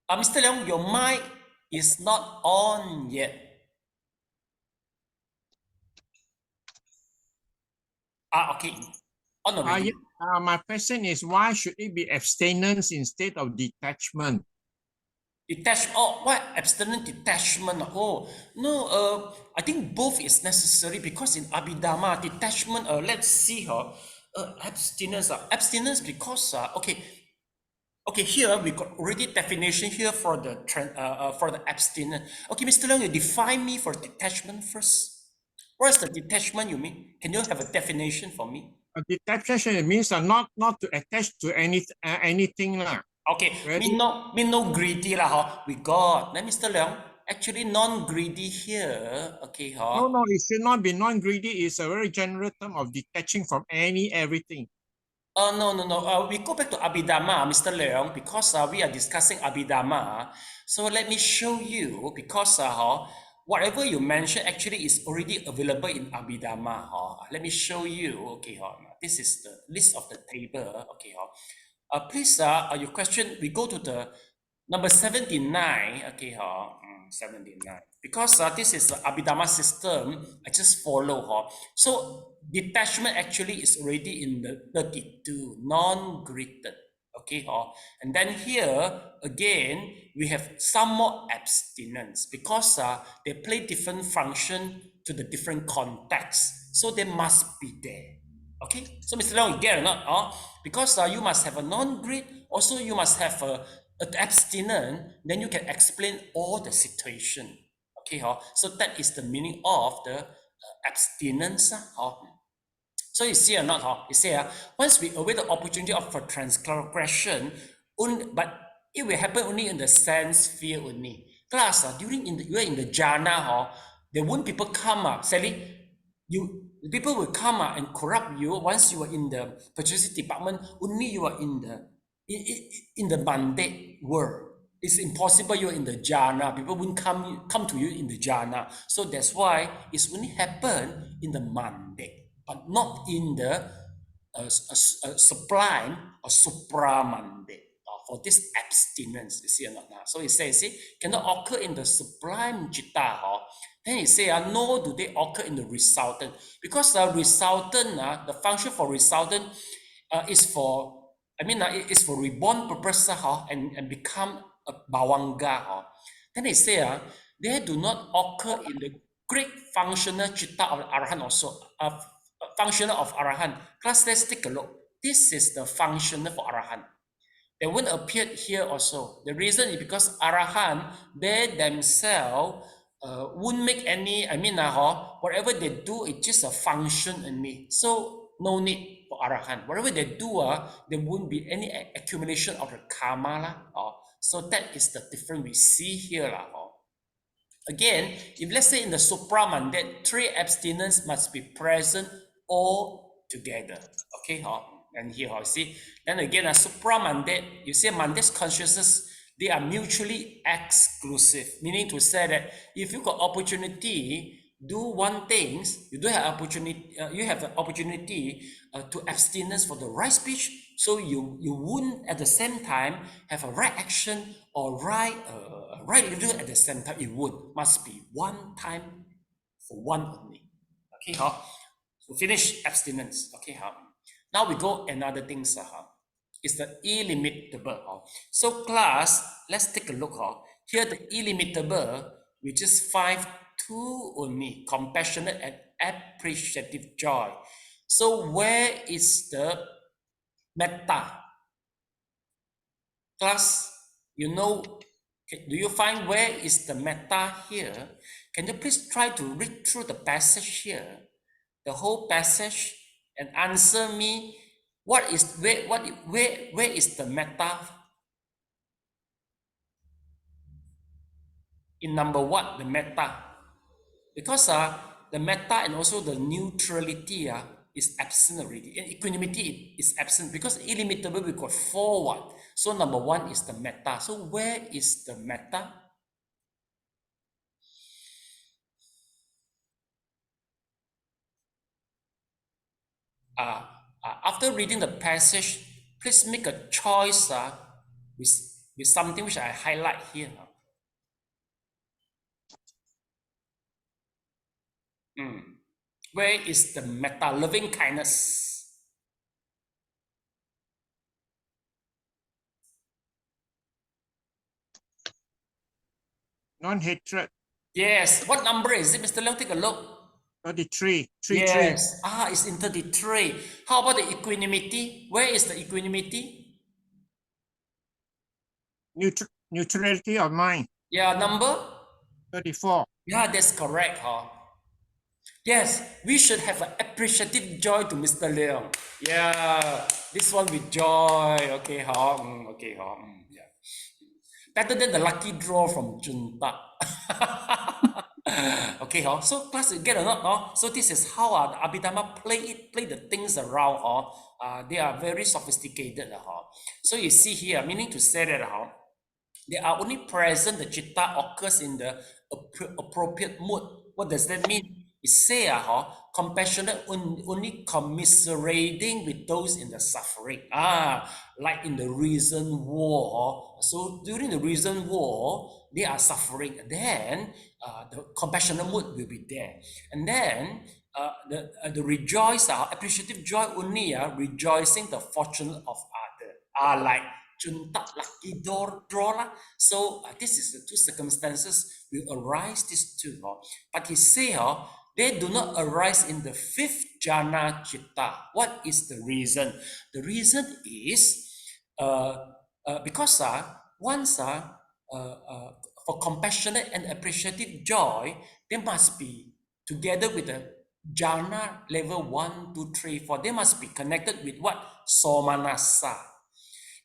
Mr. Leong, your mic is not on yet. Okay. On already. My question is, why should it be abstinence instead of detachment? What abstinence, detachment? Oh no, I think both is necessary, because in abhidhamma, detachment, let's see abstinence. Abstinence because okay, here we got already definition here for the abstinence. Okay, Mr. Leong, you define me for detachment first. What is the detachment you mean? Can you have a definition for me? Detachment means not to attach to anything lah. Okay, mean no greedy lah. We got. Then Mr. Leong, actually non-greedy here. Okay, No, it should not be non-greedy. It's a very general term of detaching from everything. No. We go back to abhidhamma, Mr. Leong, because we are discussing abhidhamma. So let me show you, because whatever you mentioned actually is already available in abhidhamma. Let me show you. Okay, this is the list of the table. Okay, please, your question, we go to the number 79. Okay, 79. Because this is the abhidhamma system, I just follow. So detachment actually is already in the 32, non-greeted. Okay, and then here again we have some more abstinence, because they play different function to the different contexts, so they must be there. Okay, so Mr. Leong, you get or not? Because you must have a non-greed, also you must have an abstinence, then you can explain all the situation. Okay, so that is the meaning of the abstinence. So you see or not? You see, once we await the opportunity of for transgression, but it will happen only in the sense sphere only. Class, during you are in the jhana, there won't people come Sally, people will come and corrupt you once you are in the purchasing department. Only you are in the mandate world. It's impossible you're in the jhana. People won't come to you in the jhana. So that's why it's only happen in the mandate, but not in the sublime or supramandate. For this abstinence, you see or not? So he says, see, cannot occur in the sublime citta. Then he say, nor do they occur in the resultant. Because the resultant, the function for resultant is for, it is for reborn purpose and become a bhavanga. Then he say, they do not occur in the great functional citta of Arahant also. Functional of Arahant. Class, let's take a look. This is the functional for Arahant. They won't appear here also. The reason is because Arahant, they themselves won't make any, whatever they do, it's just a function only. So no need for Arahant. Whatever they do, there won't be any accumulation of the karma. So that is the difference we see here. Again, if let's say in the supramandate, three abstinence must be present all together. Okay, and here, see, then again, a supramandate, you see, mandate's consciousness, they are mutually exclusive, meaning to say that if you got opportunity, do one thing, you do have opportunity, you have the opportunity to abstinence for the right speech, so you wouldn't at the same time have a right action or right livelihood at the same time. It must be one time for one only. Okay, so finish abstinence. Okay, now we go another thing, it's the illimitable. So class, let's take a look. Here the illimitable, which is 5-2 only, compassionate and appreciative joy. So where is the metta? Class, do you find where is the metta here? Can you please try to read through the passage here, the whole passage, and answer me where is the metta in number 1, the metta, because the metta and also the neutrality is absent already, and equanimity is absent because illimitable we got 4. So number 1 is the metta. So where is the metta? After reading the passage, please make a choice with something which I highlight here. Where is the metta, loving kindness? Non-hatred. Yes. What number is it, Mr. Leong? Take a look. 33. Yes. It's in 33. How about the equanimity? Where is the equanimity? Neutrality of mind. Yeah, number? 34. Yeah, that's correct. Yes, we should have an appreciative joy to Mr. Leong. Yeah, this one with joy. Okay, yeah. Better than the lucky draw from Junta. Okay, so class, you get or not? So this is how the Abhidhamma play the things around. They are very sophisticated. So you see here, meaning to say that they are only present, the citta occurs in the appropriate mood. What does that mean? It say compassionate only commiserating with those in the suffering. Like in the recent war. So during the recent war, they are suffering. Then the compassionate mood will be there. And then the rejoice, appreciative joy only rejoicing the fortune of others. Like Junta, lucky draw. So this is the two circumstances will arise, these two. But he say, they do not arise in the 5th jhana citta. What is the reason? The reason is because once for compassionate and appreciative joy, they must be together with the jhana level 1, 2, 3, 4. They must be connected with what? Somanasa.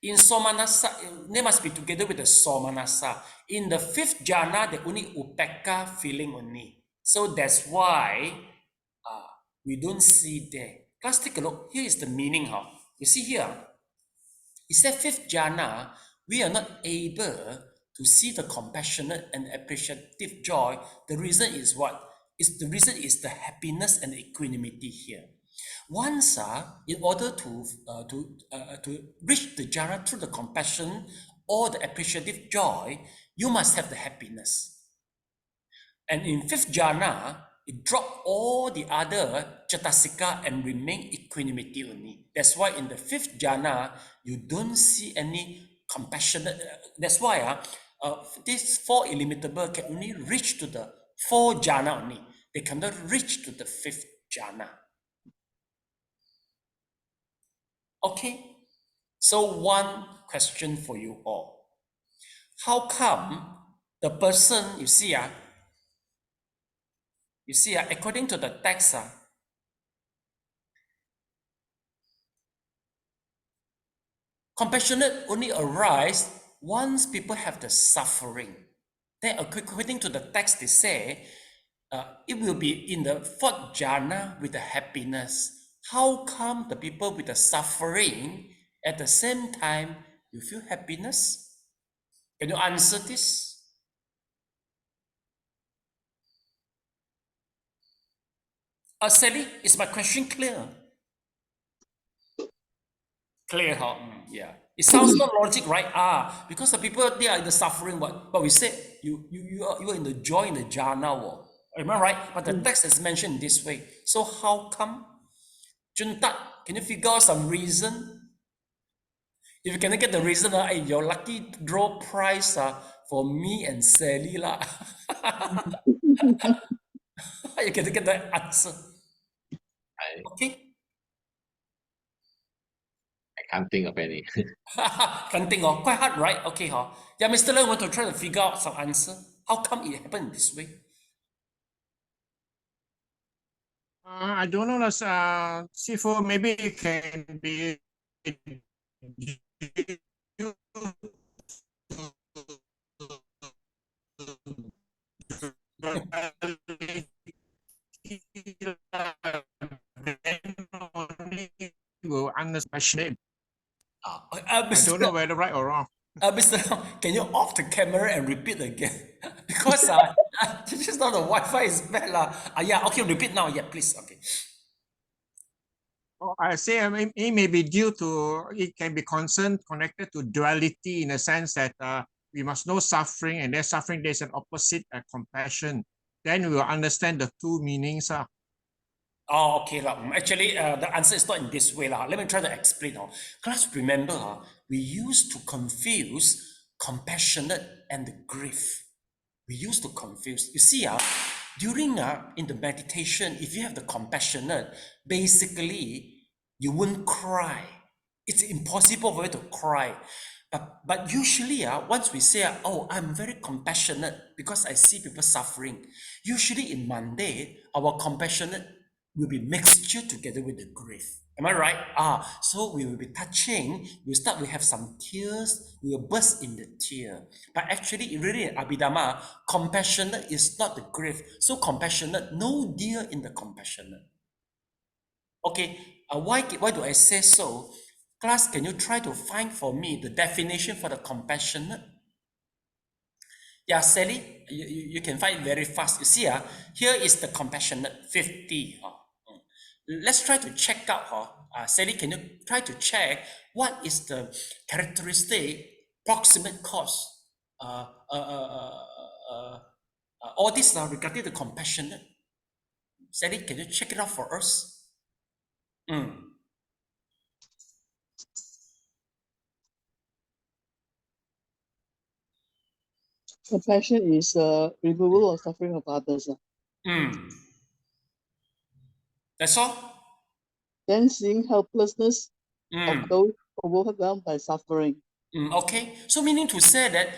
In Somanasa, they must be together with the Somanasa. In the fifth jhana, the only upekka feeling only. So that's why we don't see there. Let's take a look. Here is the meaning. You see here, it said fifth jhana, we are not able to see the compassionate and appreciative joy. The reason is what? The reason is the happiness and equanimity here. Once, in order to reach the jhana through the compassion or the appreciative joy, you must have the happiness. And in fifth jhana, it dropped all the other cetasika and remain equanimity only. That's why in the fifth jhana, you don't see any compassionate. That's why these four illimitable can only reach to the four jhana only. They cannot reach to the fifth jhana. Okay, so one question for you all. How come the person, you see, according to the text, compassionate only arise once people have the suffering. Then according to the text, they say, it will be in the fourth jhana with the happiness. How come the people with the suffering, at the same time, you feel happiness? Can you answer this? Sally, is my question clear? Clear, huh? Yeah. It sounds not logic, right? Because the people, they are in the suffering, but we said you are in the joy in the jhana. Am I right? But the text is mentioned this way. So how come? Juntat, can you figure out some reason? If you cannot get the reason, your lucky draw prize for me and Sally lah. You can get the answer. Okay. I can't think of any. Can't think of. Quite hard, right? Okay, yeah, Mr. Leung want to try to figure out some answer. How come it happened this way? I don't know, Sifu, maybe it can be will understand. I don't know whether right or wrong. Mr. Leung, can you off the camera and repeat again? Because just now the Wi-Fi is bad lah. Yeah, okay, repeat now. Yeah, please. Okay. I say it may be due to, it can be connected to duality in the sense that we must know suffering, and there's suffering, there's an opposite compassion. Then we will understand the two meanings. Oh, okay. Actually, the answer is not in this way. Let me try to explain. Class, remember, we used to confuse compassionate and the grief. We used to confuse. You see, during in the meditation, if you have the compassionate, basically, you won't cry. It's impossible for you to cry. But usually, once we say, oh, I'm very compassionate because I see people suffering. Usually in Monday, our compassionate will be mixture together with the grief. Am I right? So we will be touching, we have some tears, we will burst in the tear. But actually, really in Abhidhamma, compassionate is not the grief. So compassionate, no dear in the compassionate. Okay, why do I say so? Class, can you try to find for me the definition for the compassionate? Yeah, Sally, you can find it very fast. You see, here is the compassionate 50. Let's try to check out, Sally, can you try to check what is the characteristic proximate cause? All these are regarding the compassionate. Sally, can you check it out for us? Compassion is removal of suffering of others. That's all? Then seeing helplessness of those overwhelmed by suffering. Okay, so meaning to say that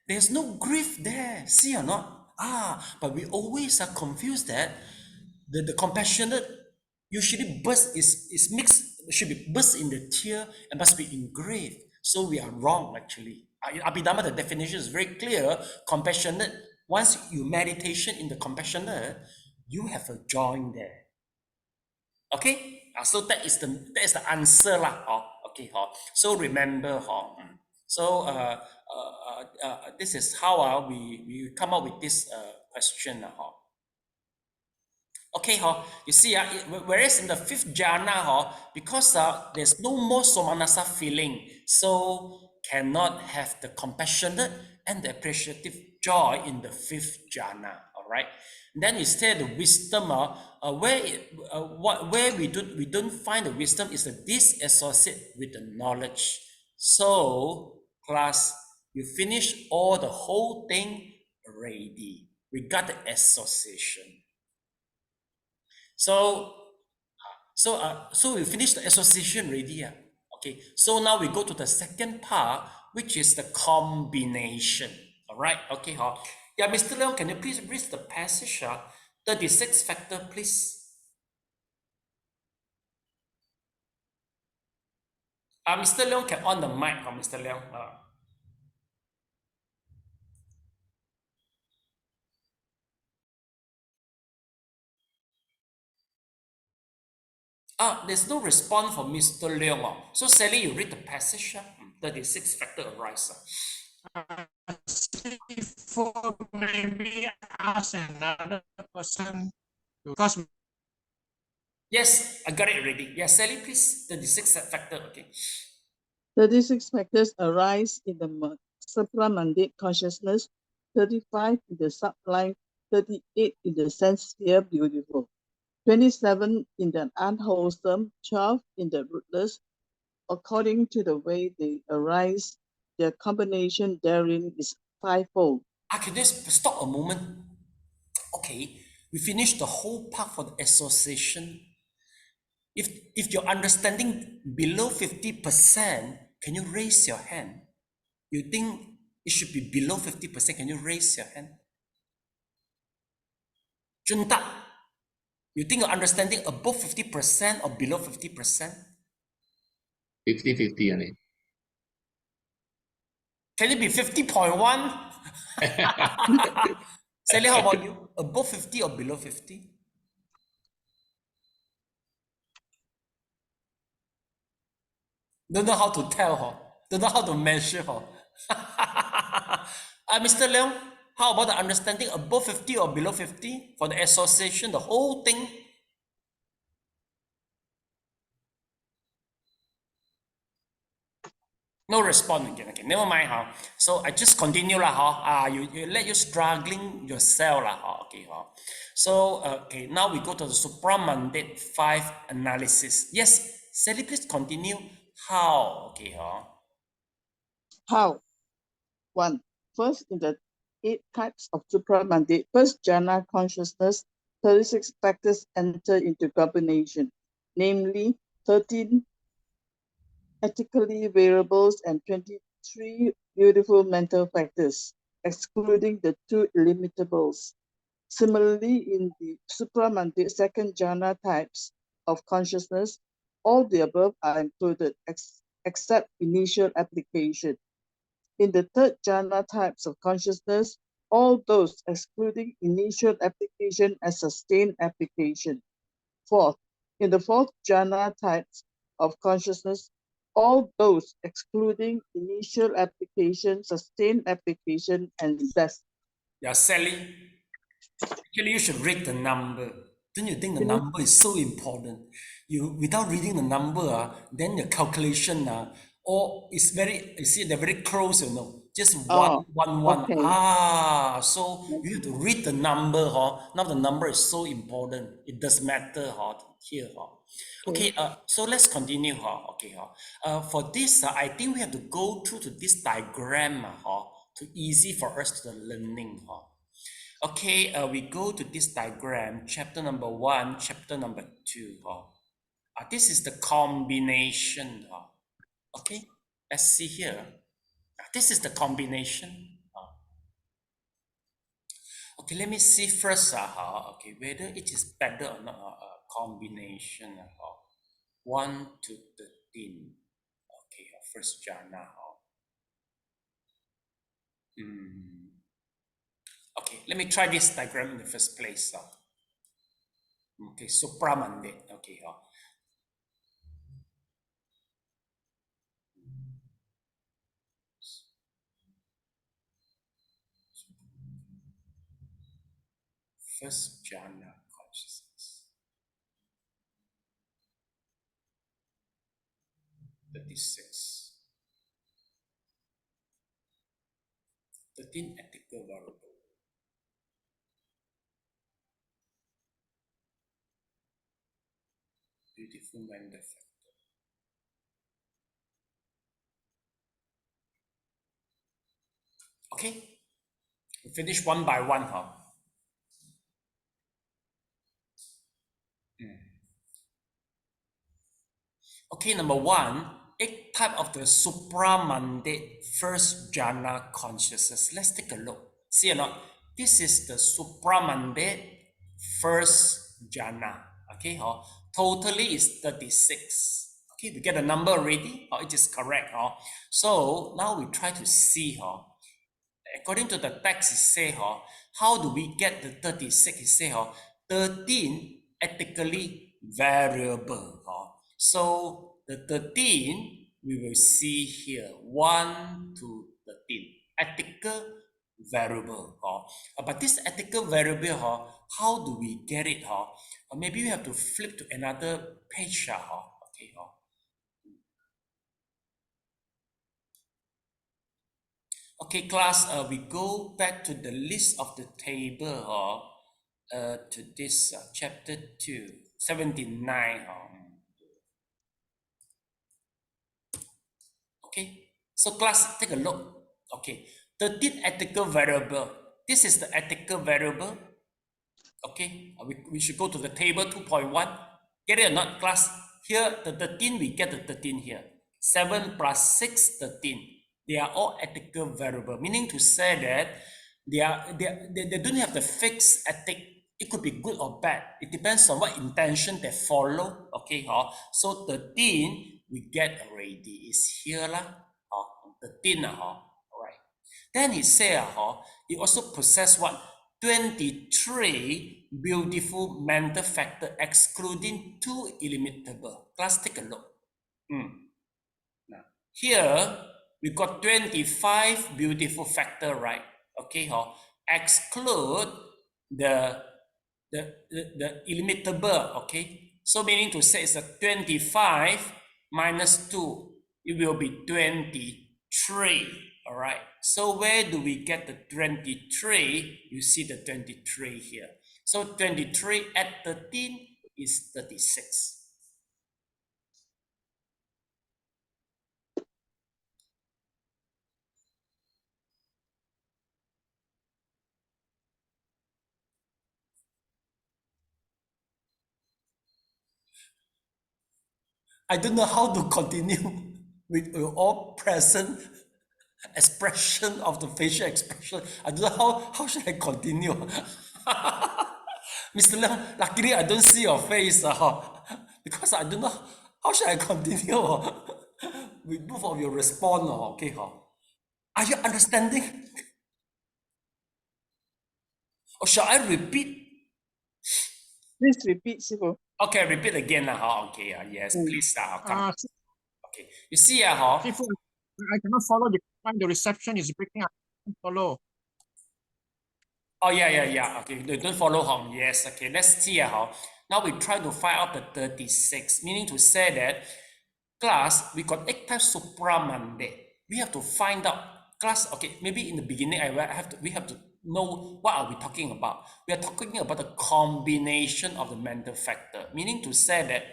there's no grief there, see or not? But we always are confused that the compassionate usually burst is mixed, should be burst in the tear and must be in grief. So we are wrong actually. In Abhidhamma, the definition is very clear. Compassionate, once you meditation in the compassionate, you have a joy there. Okay? So that is the answer lah. Okay. So remember, so this is how we come up with this question. Okay, you see, whereas in the fifth jhana, because there's no more somanasa feeling, so cannot have the compassionate and the appreciative joy in the fifth jhana. All right. Then instead the wisdom, where we don't find the wisdom is the disassociate with the knowledge. So class, you finish all the whole thing already. We got the association. So we finished the association already. Okay, so now we go to the second part, which is the combination. All right, okay, yeah, Mr. Leong, can you please read the passage, 36 factor, please? Mr. Leong can on the mic, Mr. Leong. There's no response from Mr. Leong. So Sally, you read the passage, 36 factor arise. For maybe ask another person because Yes, I got it already. Yeah, Sally, please, 36 factor, okay. 36 factors arise in the supramundane consciousness, 35 in the sublime, 38 in the sense sphere beautiful, 27 in the unwholesome, 12 in the rootless. According to the way they arise, their combination therein is fivefold. Can you stop a moment? Okay, we finished the whole part for the association. If you're understanding below 50%, can you raise your hand? You think it should be below 50%? Can you raise your hand? Junta, you think you're understanding above 50% or below 50%? 50-50 only. Can it be 50.1? Sally, how about you? Above 50 or below 50? Don't know how to tell, don't know how to measure. Mr. Leong, how about the understanding above 50 or below 50 for the association, the whole thing? No response again. Okay, never mind. So I just continue lah. You let you struggling yourself lah. Okay. So okay, now we go to the supramundane 5 analysis. Yes, Sally, please continue. How? Okay. How? 1. First, in the 8 types of supramundane, first jhana consciousness, 36 factors enter into combination, namely 13 ethically variables and 23 beautiful mental factors, excluding the 2 illimitables. Similarly, in the supramundane second jhana types of consciousness, all the above are included except initial application. In the third jhana types of consciousness, all those excluding initial application and sustained application. Fourth, in the fourth jhana types of consciousness, all those excluding initial application, sustained application, and best. Yeah, Sally, actually you should read the number. Don't you think the number is so important? You without reading the number, then the calculation, or it's very, you see, they're very close, just one. Okay. So you have to read the number, Now the number is so important. It does matter, here, Okay, so let's continue, Okay, for this, I think we have to go through to this diagram, to easy for us to the learning, Okay, we go to this diagram, chapter number 1, chapter number 2. This is the combination. Okay, let's see here. This is the combination. Okay, let me see first. Okay, whether it is better or not. Combination. 1 to 13. Okay, first jhana. Okay, let me try this diagram in the first place. Okay, supramandate. Okay, first jhana consciousness. 36. 13 ethical variable. Beautiful mind effect. Okay, we finish one by one, Okay, number one, 8 type of the supramandate first jhana consciousness. Let's take a look. See or not? This is the supramandate first jhana. Okay, totally is 36. Okay, we get a number already. It is correct. So now we try to see. According to the text, it say, how do we get the 36? It say, 13 ethically variable. So the 13 we will see here, 1 to 13, ethical variable. But this ethical variable, how do we get it? Maybe we have to flip to another page. Okay. Okay, class, we go back to the list of the table to this chapter 2, 79. Okay, so class, take a look. Okay, 13 ethical variable. This is the ethical variable. Okay, we should go to the table 2.1. Get it or not, class? Here, the 13, we get the 13 here. 7 plus 6, 13. They are all ethical variable, meaning to say that they don't have the fixed ethic. It could be good or bad. It depends on what intention they follow. Okay, so 13 we get already is here lah. 13 all right. Then he say it also possess what 23 beautiful mental factor excluding 2 illimitable. Class, take a look. Now here we got 25 beautiful factor, right? Okay, exclude the illimitable. Okay, so meaning to say it's a 25 minus 2, it will be 23. All right, so where do we get the 23? You see the 23 here. So 23 at 13 is 36. I don't know how to continue with all present expression of the facial expression. I don't know how should I continue. Mr. Leong, luckily I don't see your face because I don't know how should I continue with both of your response. Okay, are you understanding? Or shall I repeat? Please repeat, Sifu. Okay, repeat again. Okay, yes, please. Come. Okay, you see, Sifu, I cannot follow the reception is breaking up. I can't follow. Oh, yeah. Okay, don't follow home. Yes, okay. Let's see how. Now we try to find out the 36, meaning to say that class, we got 8 types supramandate. We have to find out class. Okay, maybe in the beginning, we have to know what are we talking about. We are talking about the combination of the mental factor, meaning to say that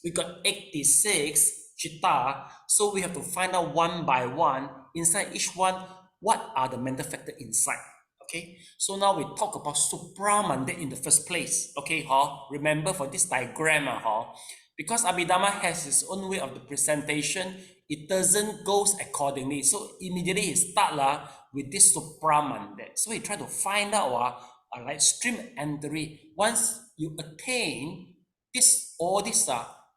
we got 86 chitta, so we have to find out one by one inside each one what are the mental factor inside. Okay, so now we talk about supramandate in the first place. Okay, remember for this diagram, because abhidhamma has its own way of the presentation, it doesn't goes accordingly. So immediately he start with this supramandate. So he try to find out like stream entry. Once you attain this all this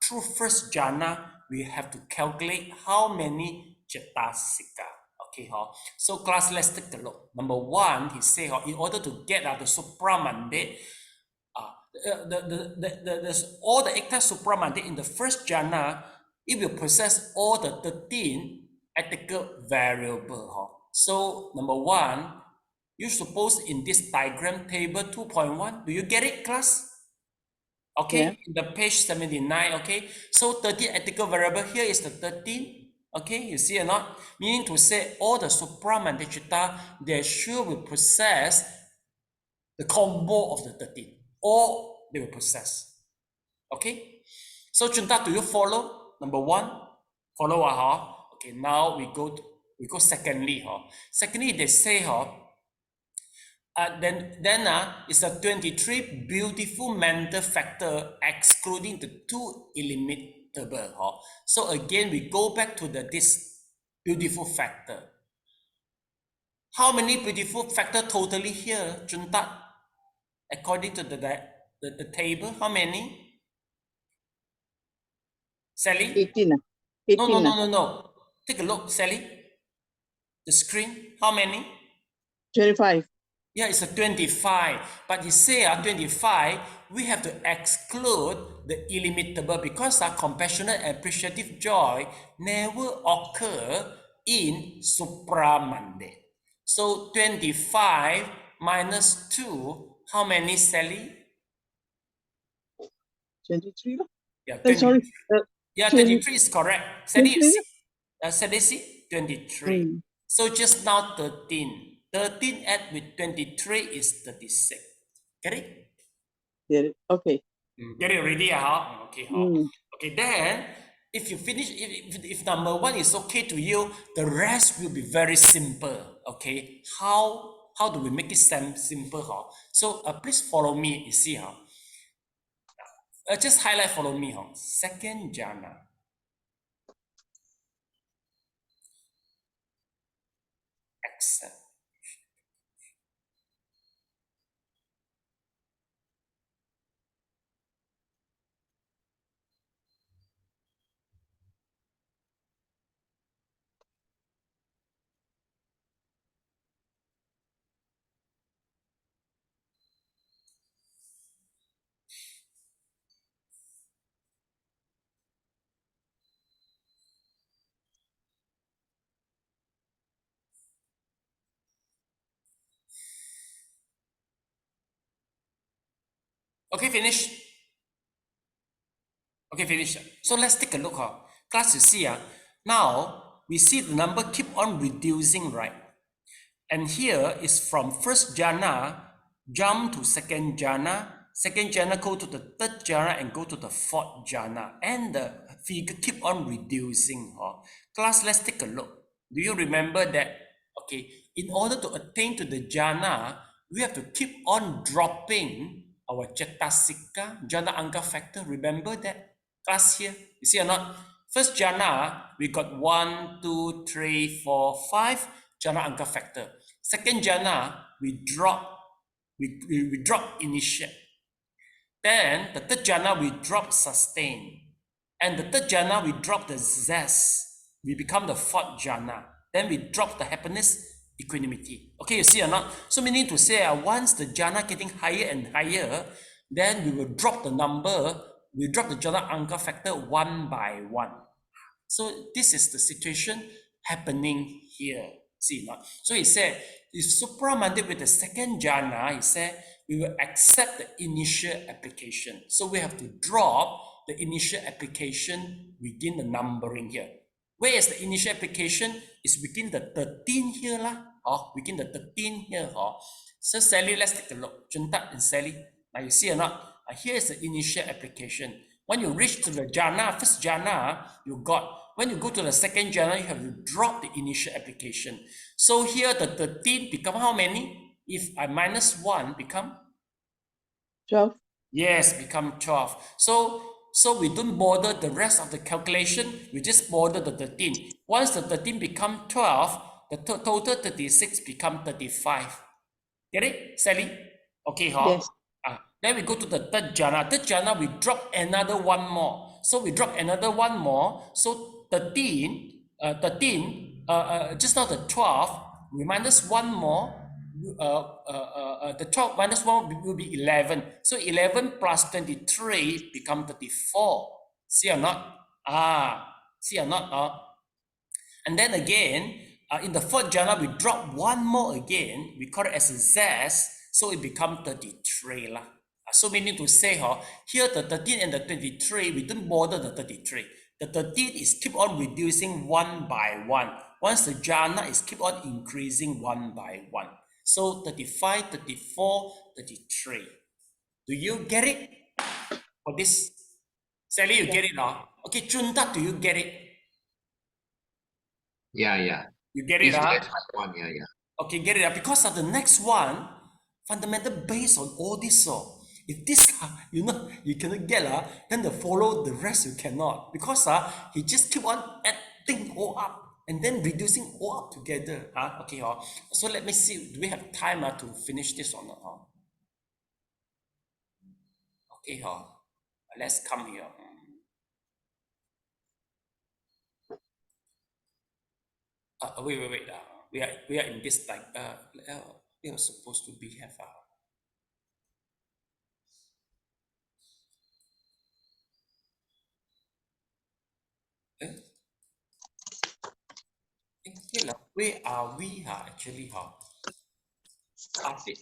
true first jhana we have to calculate how many cetasika. Okay, so class, let's take a look. Number one, he say, in order to get the supramandate, all the 8 types supramandate in the first jhana, it will possess all the 13 ethical variables. So number one, you suppose in this diagram table 2.1, do you get it, class? Okay, Yeah. in the page 79, okay, so 13 ethical variable, here is the 13, okay, you see or not? Meaning to say all the supramandate citta, they sure will possess the combo of the 13, or they will possess. Okay, so Junta, do you follow? Number one, follow, okay, now we go secondly, secondly they say, then it's a 23 beautiful mental factor excluding the 2 illimitable. So again, we go back to this beautiful factor. How many beautiful factor totally here, Junta? According to the table, how many? Sally? 18. 18. No. Take a look, Sally. The screen, how many? 25. Yeah, it's a 25. But you say 25, we have to exclude the illimitable because our compassionate and appreciative joy never occur in supramandate. So 25 minus 2, how many, Sally? 23. Yeah, Sorry. yeah, 23 is correct. Sally, you 23. see? Sally, see? 23. So just now 13. 13 add with 23 is 36. Get it? Get it? Okay. Get it ready, huh? Okay, okay. Then if you finish, if number one is okay to you, the rest will be very simple. Okay, how do we make it simple? So please follow me. You see, just highlight. Follow me, second jhana. Accept. Okay, finish. Okay, finish. So let's take a look. Class, you see, now we see the number keep on reducing, right? And here is from first jhana, jump to second jhana go to the third jhana and go to the fourth jhana. And the figure keep on reducing. Class, let's take a look. Do you remember that? Okay, in order to attain to the jhana, we have to keep on dropping our cetasika, jhana angka factor. Remember that? Class here, you see or not? First jhana, we got 1, 2, 3, 4, 5 jhana angka factor. Second jhana, we drop initiate. Then the third jhana, we drop sustain. And the third jhana, we drop the zest. We become the fourth jhana. Then we drop the happiness, equanimity. Okay, you see or not? So meaning to say, once the jhana getting higher and higher, then we will drop the number. We drop the jhana angka factor one by one. So this is the situation happening here. See, not? So he said, if supramandate with the second jhana, he said, we will accept the initial application. So we have to drop the initial application within the numbering here. Where is the initial application? It's within the 13 here, within the 13 here. So Sally, let's take a look. Junta and Sally, now you see or not? Here is the initial application. When you reach to the jhana, first jhana, you got. When you go to the second jhana, you have to drop the initial application. So here the 13 become how many? If I minus 1 become? 12. Yes, become 12. So we don't bother the rest of the calculation. We just bother the 13. Once the 13 become 12, the total 36 become 35. Get it, Sally? Okay, Yes. Then we go to the third jhana. Third jhana, we drop another one more. So we drop another one more. So 13, just now the 12, we minus one more. The 12 minus 1 will be 11. So 11 plus 23 become 34. See or not? See or not? And then again, in the fourth jhana, we drop one more again. We call it as a zest. So it becomes 33 lah. So meaning to say, here the 13 and the 23, we don't bother the 33. The 13 is keep on reducing one by one. Once the jhana is keep on increasing one by one. So 35, 34, 33. Do you get it? For this? Sally, you get it now? Okay, Chunta, do you get it? Yeah. You get it, one, yeah. Okay, get it. Because of the next one, fundamental based on all this. If this, you cannot get, then the follow the rest you cannot. Because he just keep on adding all up and then reducing all up together. Okay, so let me see, do we have time to finish this or not? Okay, let's come here. Wait. We are in this like we are supposed to be have where are we actually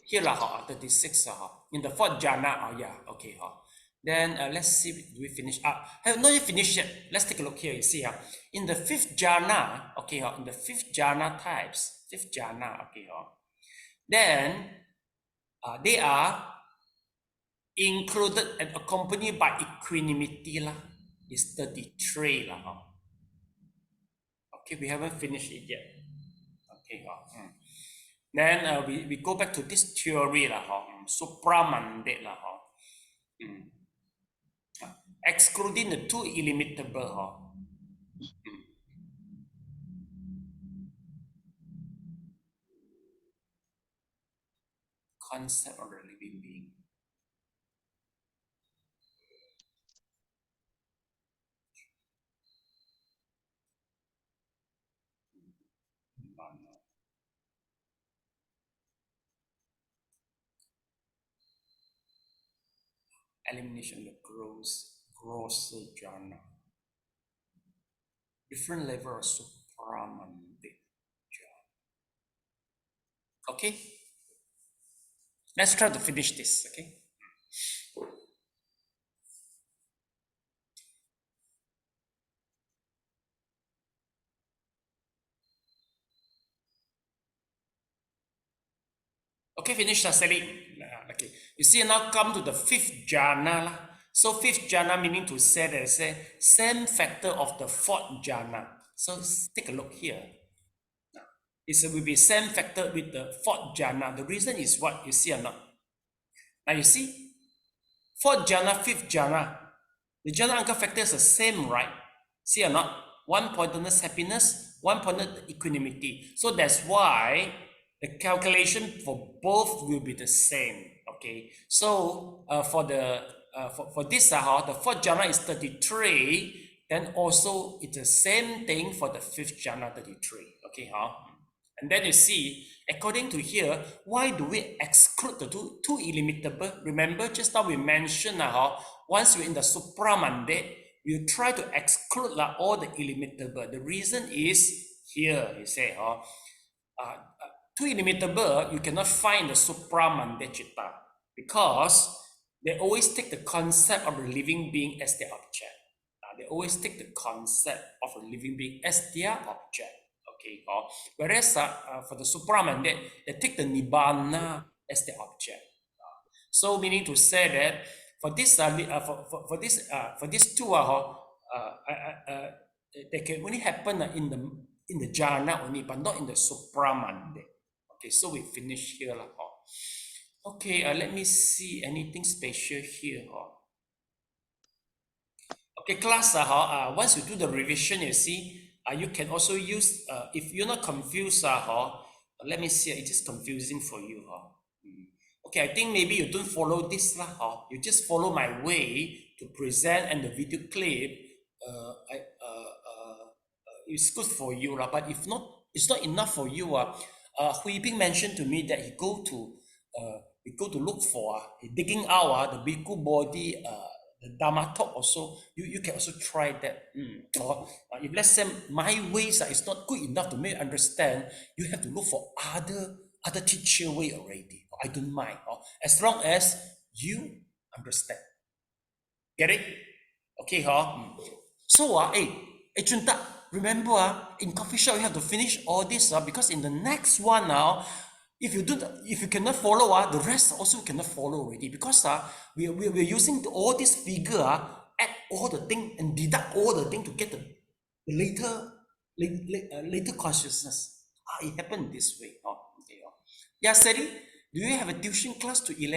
here 36 in the fourth jhana. Yeah, okay. Then let's see, do we finish have not yet finished yet. Let's take a look here. You see in the fifth jhana, okay, in the fifth jhana types, okay, then they are included and accompanied by equanimity lah. Is 33 lah. Okay, we haven't finished it yet. Okay, then we go back to this theory lah, supramandate lah, excluding the two illimitable. Concept of the living being. Elimination of the grosser jhana. Different level of supramandate jhana. Okay? Let's try to finish this, okay? Okay, finish Sally. Okay, you see now come to the fifth jhana. So fifth jhana meaning to say that same factor of the fourth jhana. So take a look here. It will be same factor with the fourth jhana. The reason is what you see or not? Now you see, fourth jhana, fifth jhana, the jhana anchor factor is the same, right? See or not? One pointedness happiness, one pointed equanimity. So that's why the calculation for both will be the same. Okay, so for this, the fourth jhana is 33. Then also it's the same thing for the fifth jhana, 33. Okay, and then you see, according to here, why do we exclude the two illimitable? Remember, just now we mentioned once we're in the supramandate, we try to exclude all the illimitable. The reason is here, you say, two illimitable, you cannot find the supramandate citta because they always take the concept of a living being as their object. They always take the concept of a living being as their object. Okay, whereas for the supramandate, they take the nibbana as their object. So meaning to say that for this for these two they can only happen in the jhana only, but not in the supramandate. Okay, so we finish here. Okay, let me see anything special here. Okay, class, once you do the revision, you see, you can also use, if you're not confused, let me see, it is confusing for you. Okay, I think maybe you don't follow this lah. You just follow my way to present and the video clip. It's good for you lah. But if not, it's not enough for you. Hui Ping mentioned to me that he go to look for digging out the bhikkhu body, the Dhamma talk also. You can also try that. Or if let's say my ways is not good enough to make you understand, you have to look for other teacher way already. I don't mind. As long as you understand. Get it? Okay, So Junta, remember in coffee shop you have to finish all this because in the next one now, if you cannot follow the rest also cannot follow already, because we're using all this figure, add all the thing and deduct all the thing to get the later consciousness. It happened this way. Okay. Yeah, Sari, do you have a tuition class to 11?